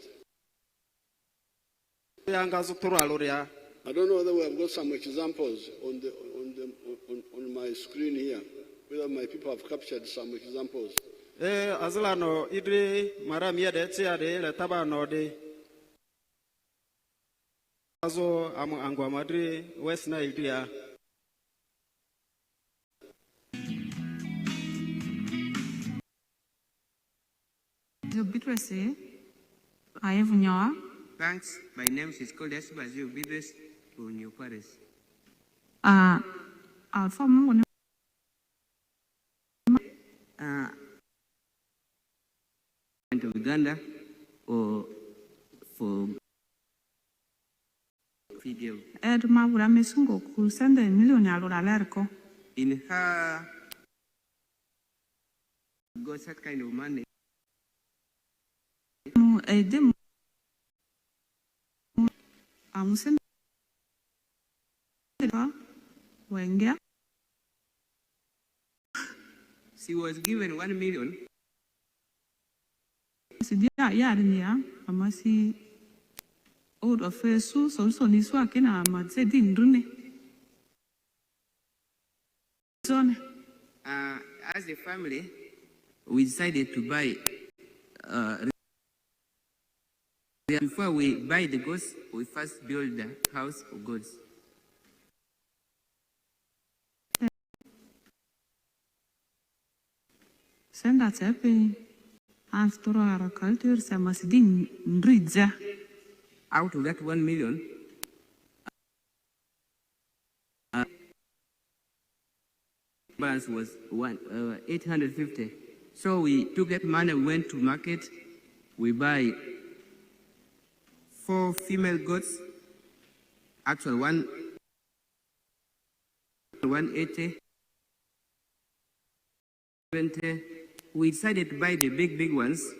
I don't know whether we have got some examples on my screen here, whether my people have captured some examples. Azlano idri maramia de tsiade le tabano de azo angwa madri West Nile dia. Thanks. My name is called Esbazio Bibes for New Paris. To Uganda or for video. In her got that kind of money. She was given 1 million. As a family, we decided to buy. Before we buy the goods, we first build the house of goods. Send that happy. After our culture, Samasdin Ridza. Out of that 1 million, balance was 850. So we took that money, we went to market, we buy 4 female goats, actually 180, 20. We decided to buy the big ones,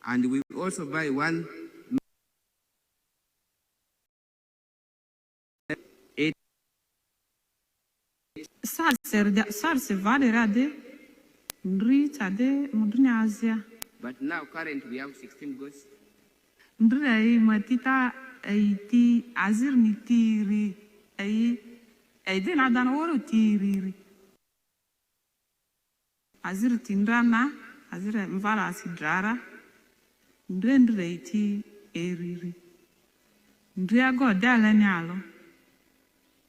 and we also buy 1 8. But now currently we have 16 goats. Matita aiti azir ni tiri ai na dan woro tiri azir tindrana azir mvala sidrara ndre iti eriri ndria go dala nyalo.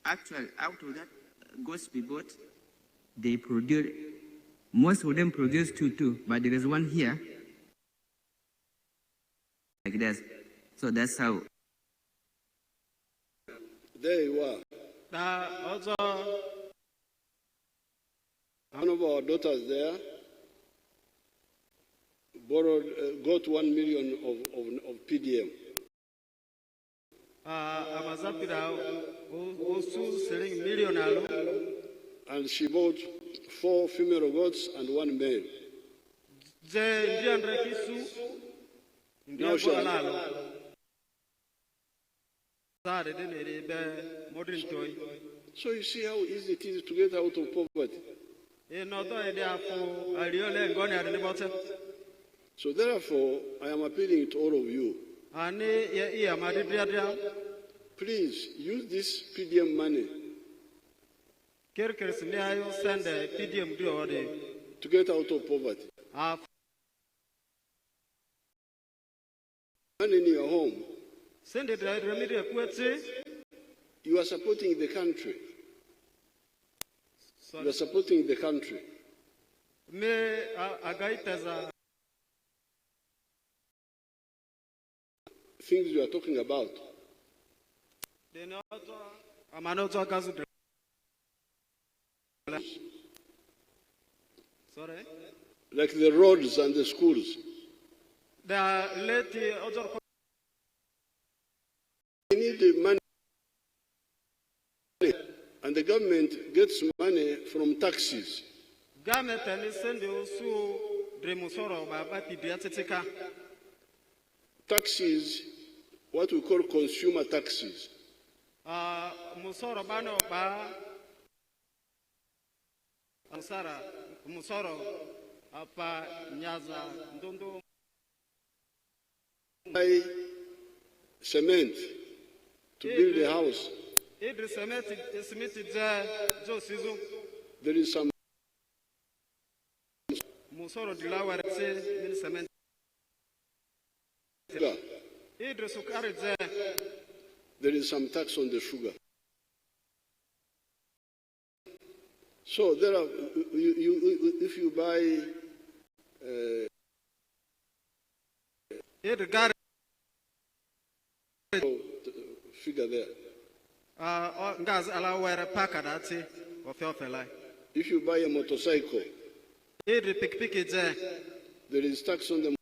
Actually, out of that goats we bought, they produce, most of them produce two, but there is one here like this. So that's how. There you are. Also, one of our daughters there got 1 million of PDM. And she bought 4 female goats and 1 male. Now so you see how easy it is to get out of poverty. So therefore, I am appealing to all of you. Please use this PDM money to get out of poverty. Money in your home. You are supporting the country. You are supporting the country. Things you are talking about. Sorry? Like the roads and the schools. We need money. And the government gets money from taxes. Taxes, what we call consumer taxes. Buy cement to build a house. There is some sugar. There is some tax on the sugar. So there are, if you buy figure there. If you buy a motorcycle, there is tax on the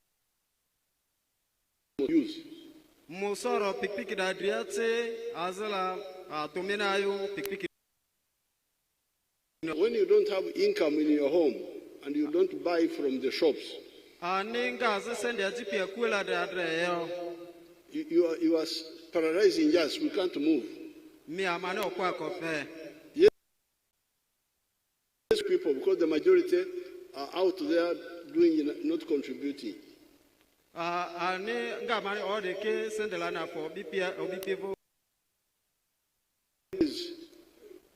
use. When you don't have income in your home and you don't buy from the shops, you are paralyzing us. We can't move. Yes, people, because the majority are out there doing, not contributing.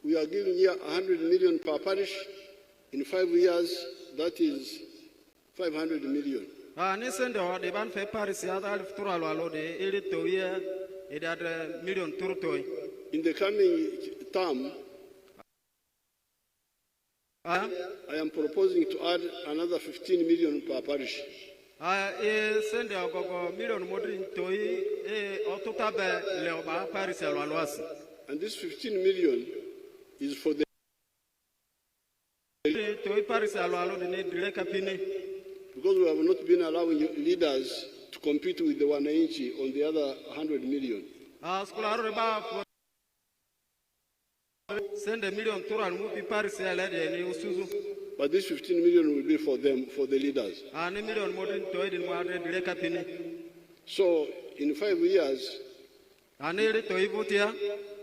We are giving here 100 million per parish. In 5 years, that is 500 million. In the coming term, I am proposing to add another 15 million per parish. And this 15 million is for the because we have not been allowing leaders to compete with the wananchi on the other 100 million. But this 15 million will be for them, for the leaders. So in 5 years,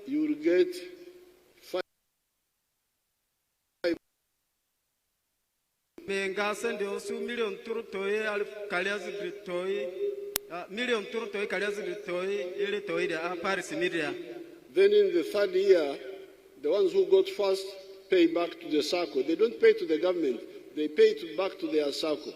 you will get 5 million. Then in the third year, the ones who got first pay back to the circle. They don't pay to the government, they pay back to their circle.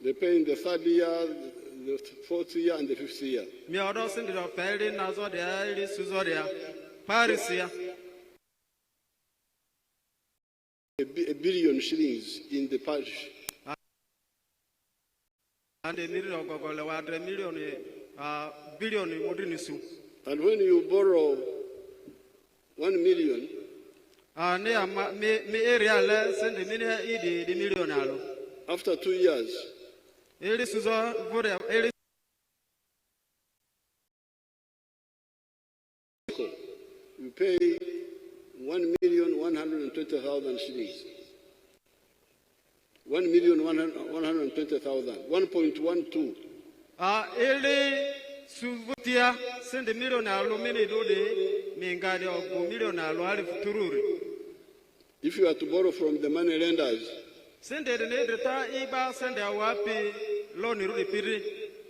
They pay in the third year, the fourth year, and the fifth year. A billion shillings in the parish. And when you borrow 1 million, after 2 years, you pay 1,120,000 shillings. 1,120,000. 1.12. If you are to borrow from the money lenders,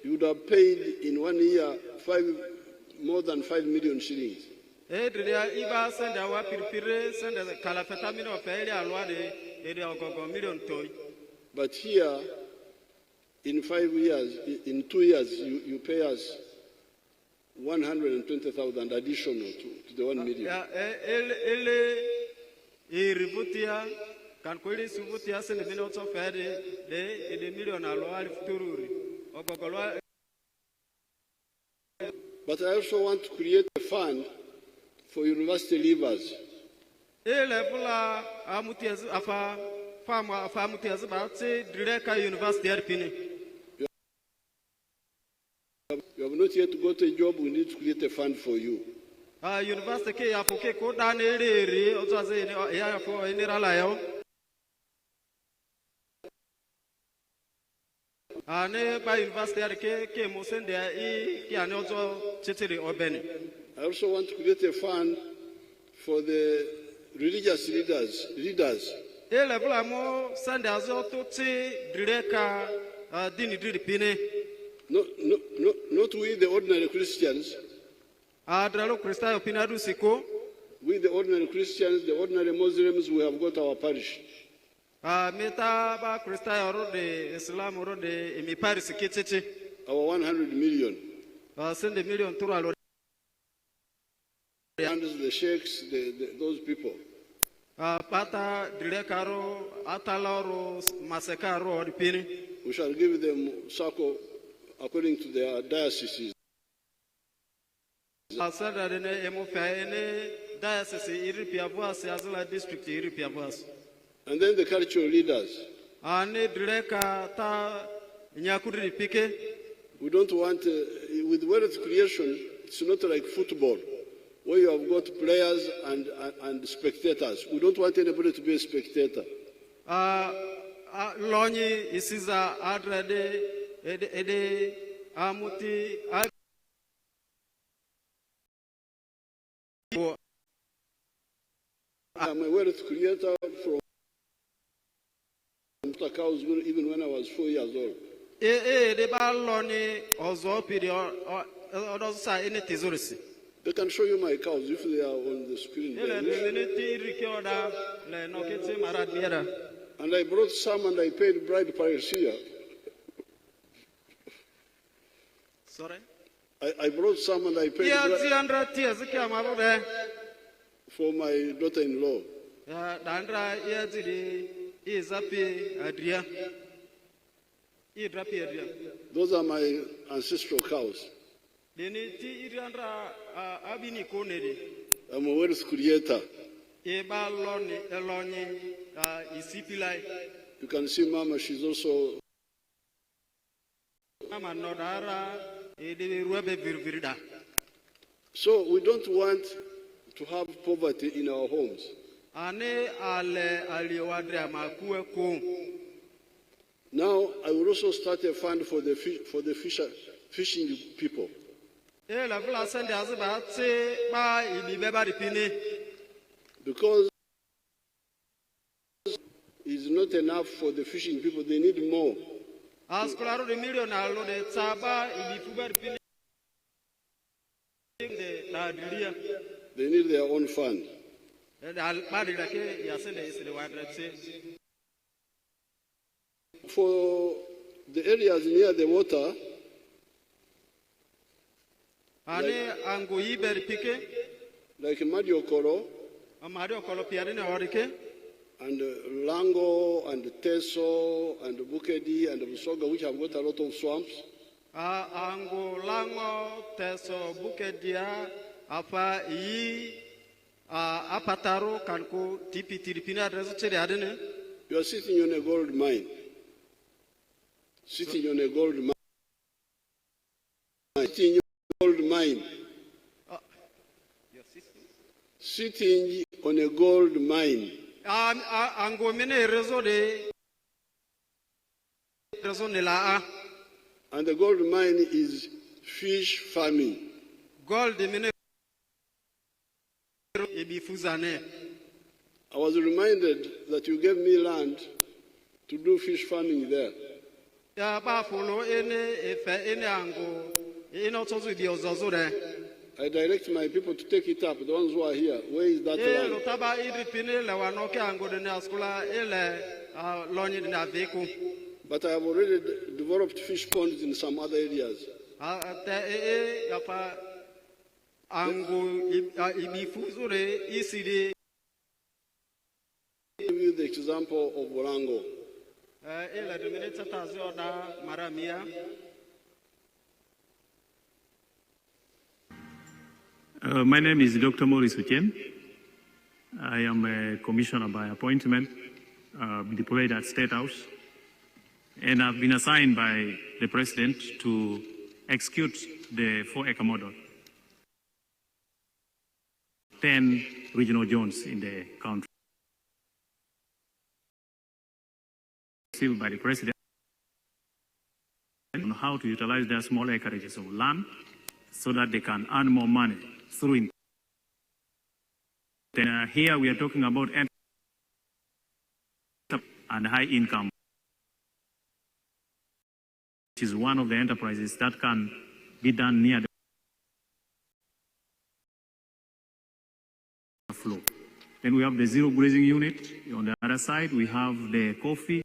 you would have paid in 1 year more than 5 million shillings. But here, in 5 years, in 2 years, you pay us 120,000 additional to the 1 million. But I also want to create a fund for university leavers. You have not yet got a job, we need to create a fund for you. I also want to create a fund for the religious leaders. Not we, the ordinary Christians. We, the ordinary Christians, the ordinary Muslims, we have got our parish. Our 100 million. And the sheikhs, those people. We shall give them circle according to their dioceses. And then the cultural leaders. We don't want, with wealth creation, it's not like football, where you have got players and spectators. We don't want anybody to be a spectator. I'm a wealth creator from cows even when I was 4 years old. They can show you my cows if they are on the screen. And I brought some and I paid bride price here. Sorry? I brought some and I paid for my daughter-in-law. Those are my ancestral cows. I'm a wealth creator. You can see Mama, she's also. So we don't want to have poverty in our homes. Now I will also start a fund for the fishing people. Because it's not enough for the fishing people, they need more. They need their own fund. For the areas near the water, like Madi-Okollo, and Lango, and Teso, and Bukedi, and Busoga, which have got a lot of swamps. You are sitting on a gold mine. Sitting on a gold mine. Sitting on a gold mine. Sitting on a gold mine. And the gold mine is fish farming. I was reminded that you gave me land to do fish farming there. I direct my people to take it up, the ones who are here. Where is that land? But I have already developed fish ponds in some other areas. I'll give you the example of Orango. My name is Dr. Maurice Uchem. I am a commissioner by appointment, deployed at State House, and I've been assigned by the President to execute the 4-acre model. 10 regional zones in the country. Received by the President on how to utilize their small acreages of land so that they can earn more money through Then here we are talking about and high income, which is one of the enterprises that can be done near the flow. Then we have the zero grazing unit. On the other side, we have the coffee.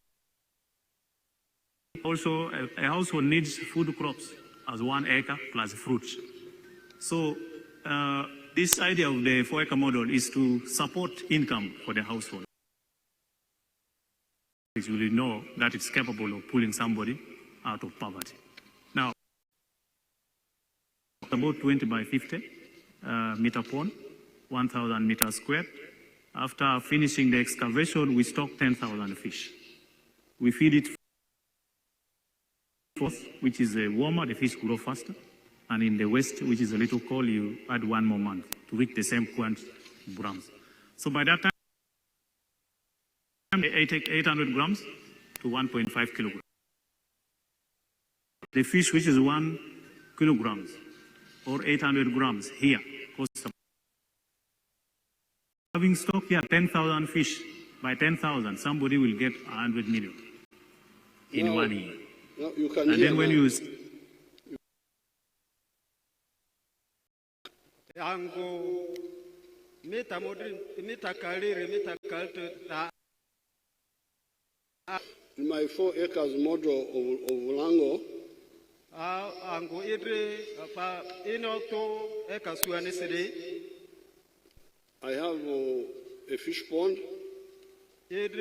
Also, a household needs food crops as 1 acre plus fruits. So this idea of the 4-acre model is to support income for the household. You will know that it's capable of pulling somebody out of poverty. Now, about 20 by 50 meter pond, 1,000 meters squared. After finishing the excavation, we stock 10,000 fish. We feed it first, which is warmer, the fish grow faster. And in the west, which is a little cold, you add 1 more month to reach the same quantity of grams. So by that time, 800 grams to 1.5 kilograms. The fish, which is 1 kilograms or 800 grams here, costs having stock here 10,000 fish. By 10,000, somebody will get 100 million in 1 year. Now you can and then when you in my 4 acres model of Lango, I have a fish pond. And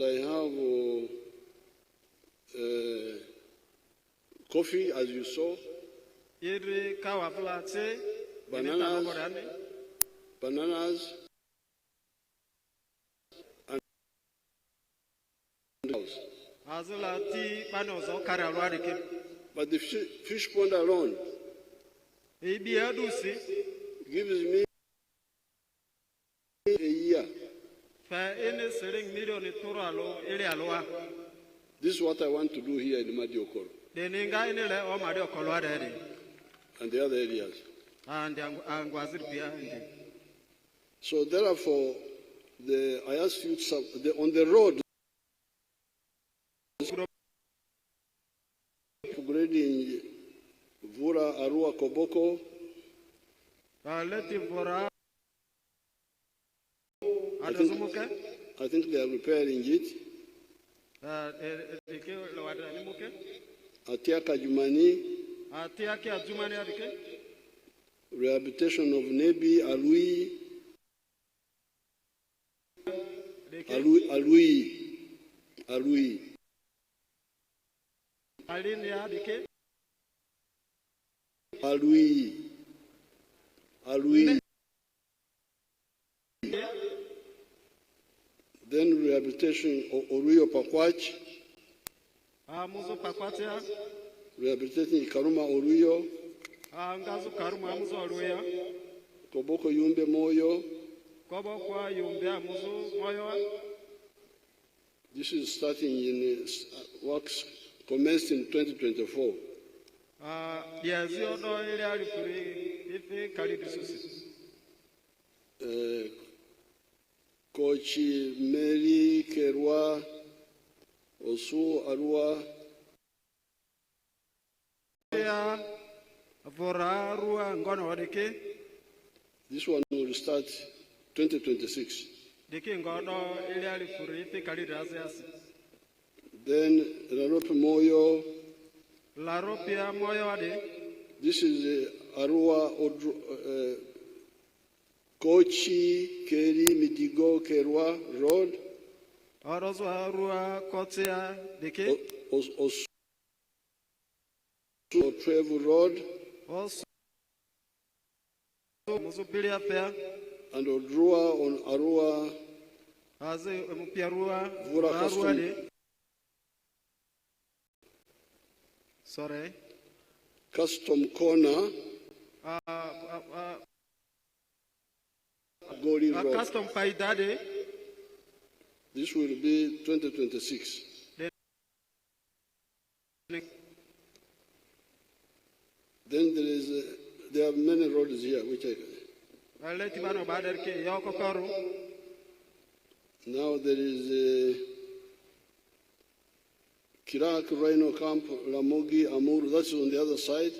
I have coffee, as you saw. Bananas. And but the fish pond alone gives me a year. This is what I want to do here in Madi-Okollo and the other areas. So therefore, I ask you on the road, upgrading Vura, Arua, Koboko. I think they are repairing it. Atiaka Jumani. Rehabilitation of Nebi, Alui. Then rehabilitation of Oruyo Pakwach. Rehabilitating Ikaruma Oruyo. Koboko Yumbe Moyo. This is starting in works commenced in 2024. Kochi, Meri, Kerwa, Osu, Arua. This one will start 2026. Then Larope Moyo. This is Arua, Kochi, Keri, Midigo, Kerwa Road. Travel Road. And Odrua on Arua. Vura Custom. Sorry. Custom Corner. Gori Road. Custom Paidade. This will be 2026. Then there is have many roads here, which now there is Kirak, Rhino Camp, Lamogi, Amur, that's on the other side.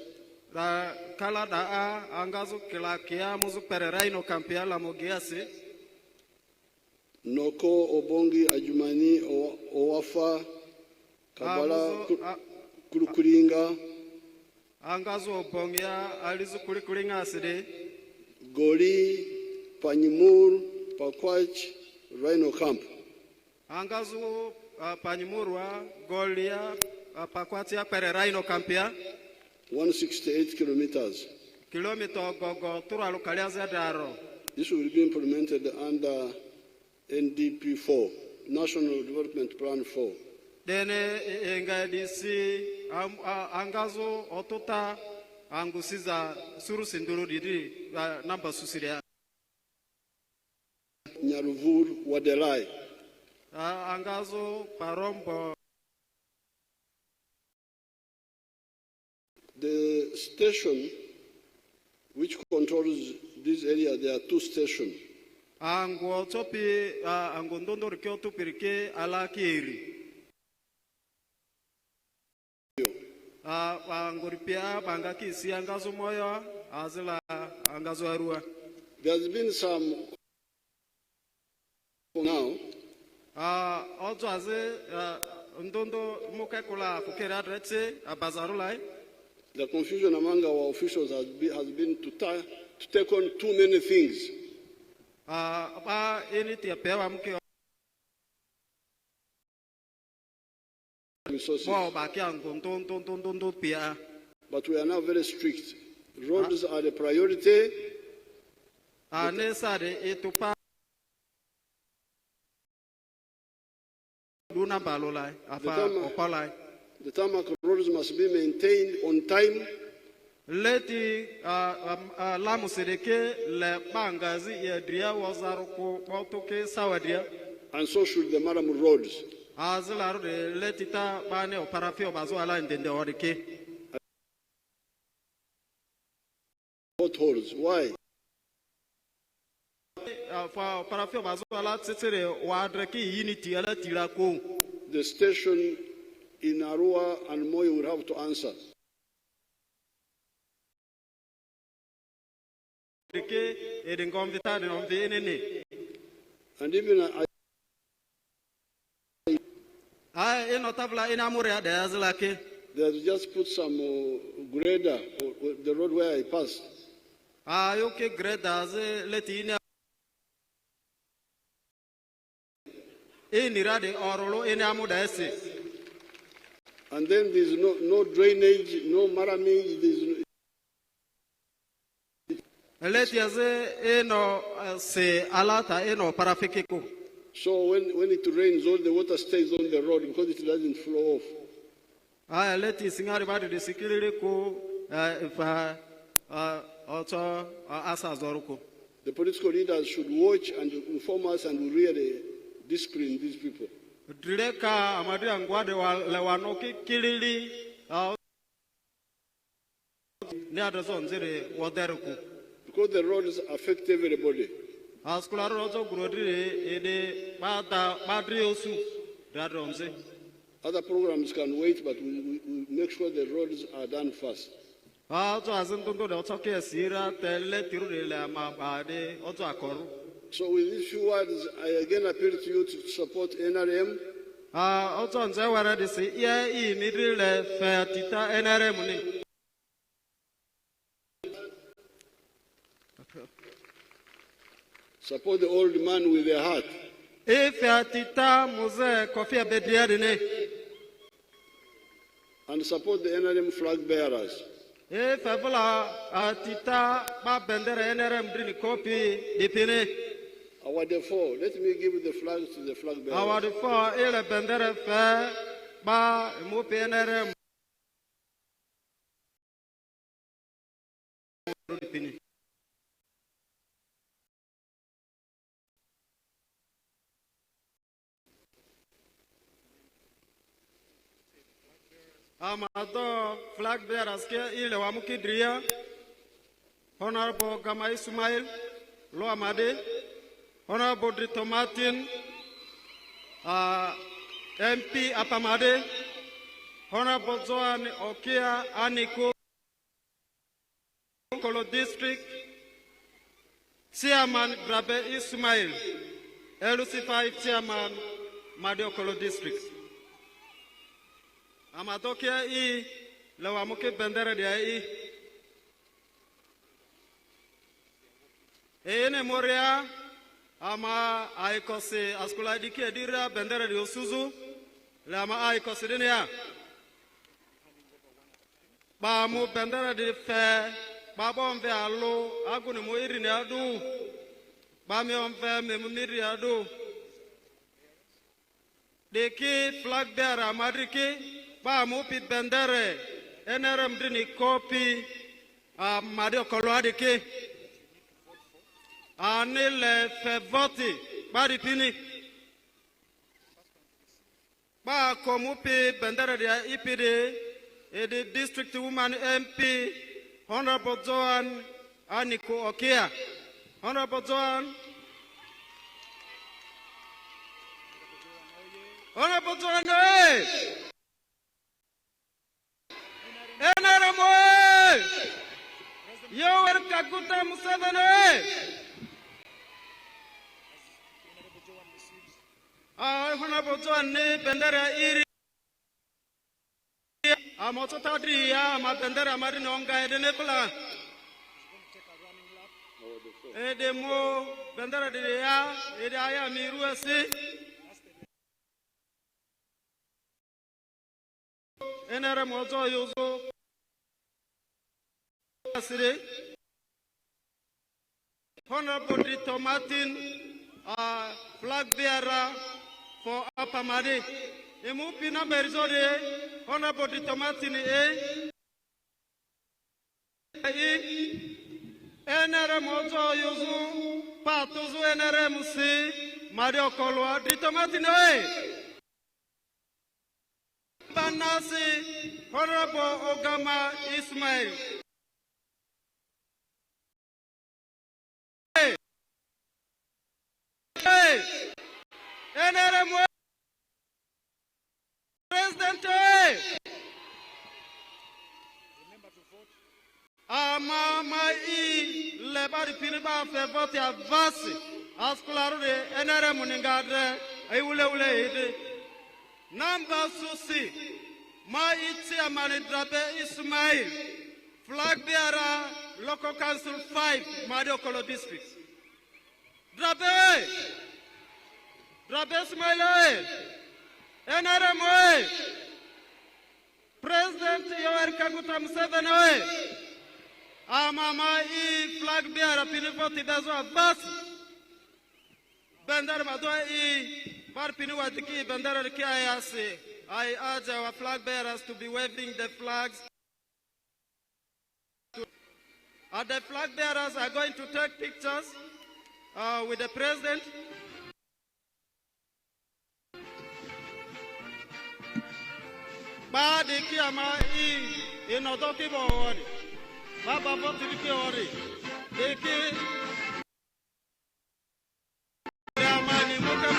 Noko, Obongi, Ajumani, Owafa, Kabala, Kurukuringa, Gori, Panimur, Pakwach, Rhino Camp. Panimurwa, Golia, Pakwatia, Rhino Campia. 168 kilometers. This will be implemented under NDP 4, National Development Plan 4. Dene engadisi angazo otota angusiza suru sinduru didi namba susiria. Nyaruvur Wadelai. Angazo Parombo. The station which controls this area, there are 2 stations. Ango topi angondondo rikyoto pirike alakiri. Angoripia bangaki si angazo moyo azila angazo arua. There's been some now. Also aze ndondo mukekula kukera dretse abazarulai. The confusion among our officials has been to take on too many things. Resources. But we are now very strict. Roads are the priority. The tarmac roads must be maintained on time. Leti lamusereke le bangazi yadria wazaruko botoke sawadria. And so should the Maram roads. Azlaru letita bane oparafio bazo ala ndende orike. Potholes. Why? Oparafio bazo ala tsetsere wadreki unity ala tirako. The station in Arua and Moi will have to answer. And even they have just put some grader on the road where I passed. And then there's no drainage, no maraming, so when it rains, all the water stays on the road because it doesn't flow off. The political leaders should watch and inform us and really discipline these people. Because the roads affect everybody. Other programs can wait, but we make sure the roads are done fast. So with these few words, I again appeal to you to support NRM. Support the old man with their heart. And support the NRM flag bearers. Our default, let me give the flag to the flag bearers. Our default, Amado flag bearers ke ile wamukidria Honorable Gama Ismail, Loa Madi, Honorable Dito Martin, MP Apamade, Honorable Joan Okia Aniko, Kolo District, Chairman Grabe Ismail, LC5 Chairman, Madi-Okollo District. Amatokia I, Lawamuke Bendera dia I. Ene Moria, ama aikose askula diki edira bendera di Osuzu, lama aikose denia. Ba mu bendera di fe, ba bombe alo, aguni mo iri ni adu, ba mi omfe me mumiri adu. Deki flag bearer madriki, ba mu pi bendere, enerem dini kopi, Madi-Okollo adiki. Anile fe voti, bari pini. Ba komupi bendera dia IPD, the district woman MP, Honorable Joan Aniko Okia. Honorable Joan. Honorable Joan, hey! Enaramo, Yoweri Kaguta Muveseni. Honorable Joan ne bendera iri. Amotota driya ma bendera mari nonga edene pula. Edemo bendera driya edaya miru esi. Enere mozo yuzo. Asire. Honorable Dito Martin, flag bearer for Upper Madi. Emu pina berizode, Honorable Dito Martin enere mozo yuzu, patuzu enere musi, Madi-Okollo, Dito Martin Banasi, Honorable Ogama Ismail. Enere President, Mama I lebari piniba fe vote avance askularu de enere muningadre ay ule ide number susi ma iti amani drabe Ismail flag bearer local council 5 Madi-Okollo district drabe Ismail enere President Yoweri Kaguta Muveseni Mama I flag bearer pinivoti bezo avance bendera madwa I bar piniwa diki bendera diki ayase. I urge our flag bearers to be waving the flags. The flag bearers are going to take pictures with the president. Ba diki ama I inodoki bo Baba voti diki ori. Diki amani muka.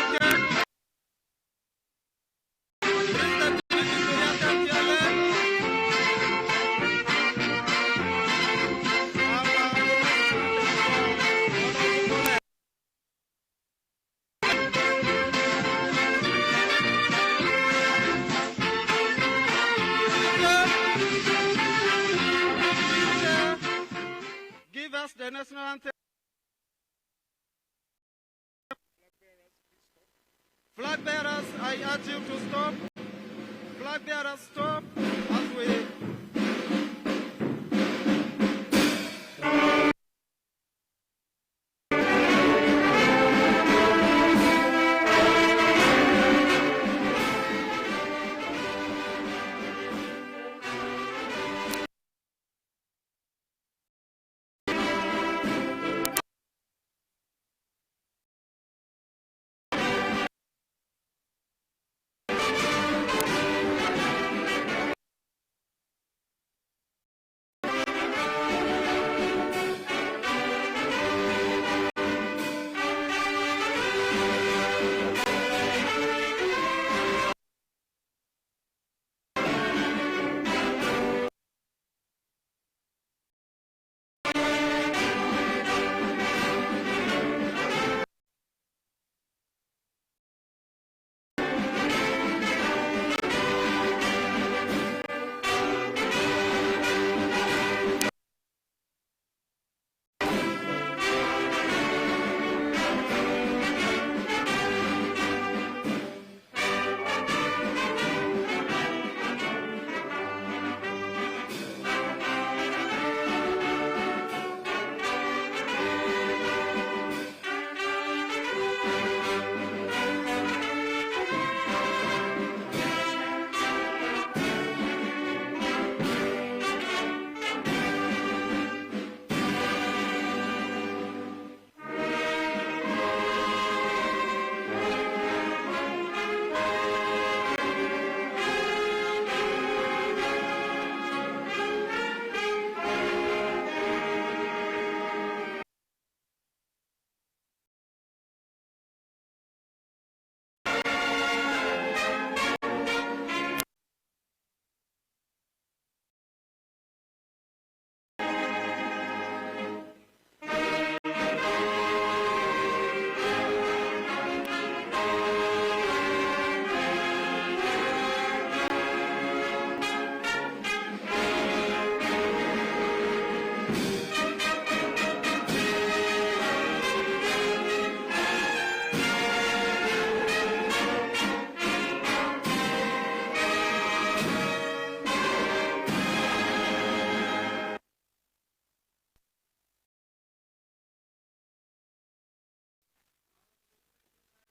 The national anthem. Flag bearers, I urge you to stop. Flag bearers, stop as we.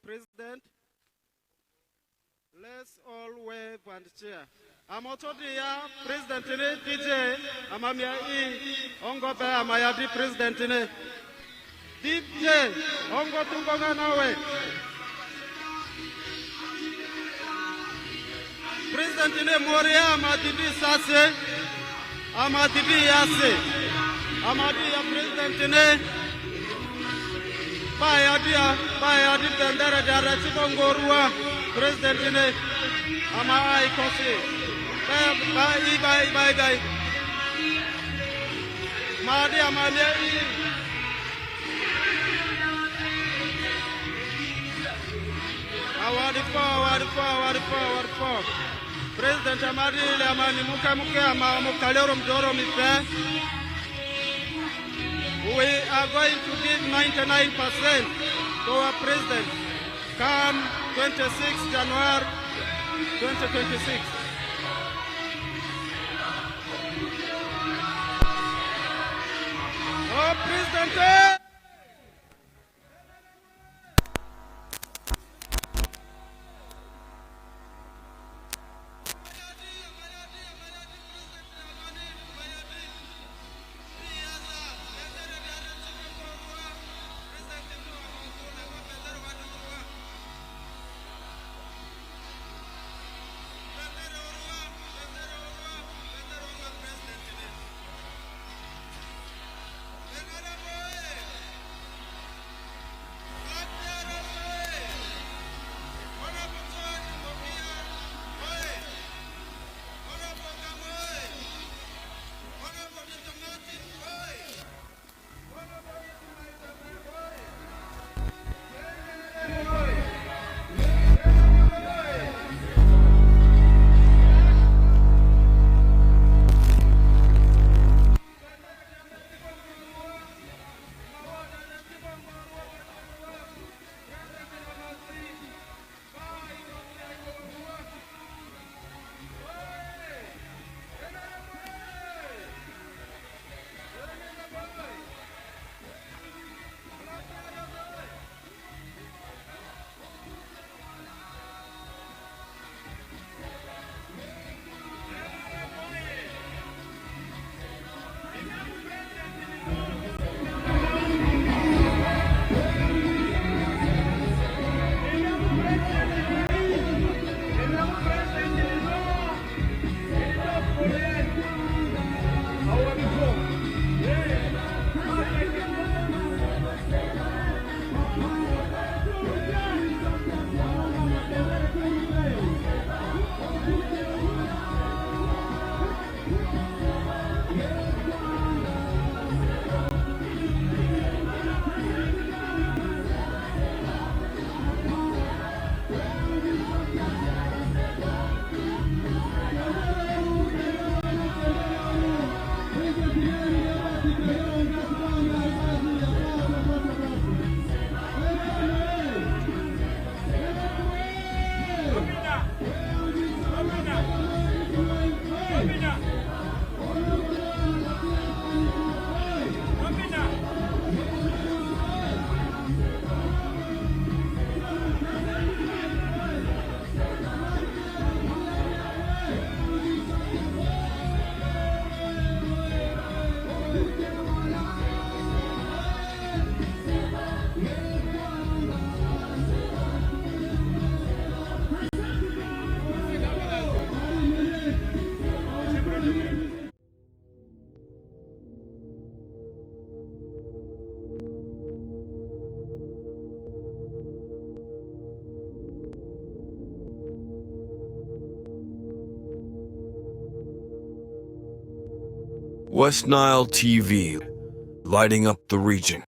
President. Let's all wave and cheer. I'm also the President DJ. Amamia Ongo Be Amayadi President DJ Ongo Tungoga Nawe. President Moria Amadibi Sase Amadibi Yase Amadia President Bayadi Bendera Dara Chibongorua President Ama Ikosi Bye. Madi Amalia Award. President Amadi Amani Muka Mukalero Mdoro Mipe. We are going to give 99% to our president come 26 January 2026. Oh, President! West Nile TV, lighting up the region.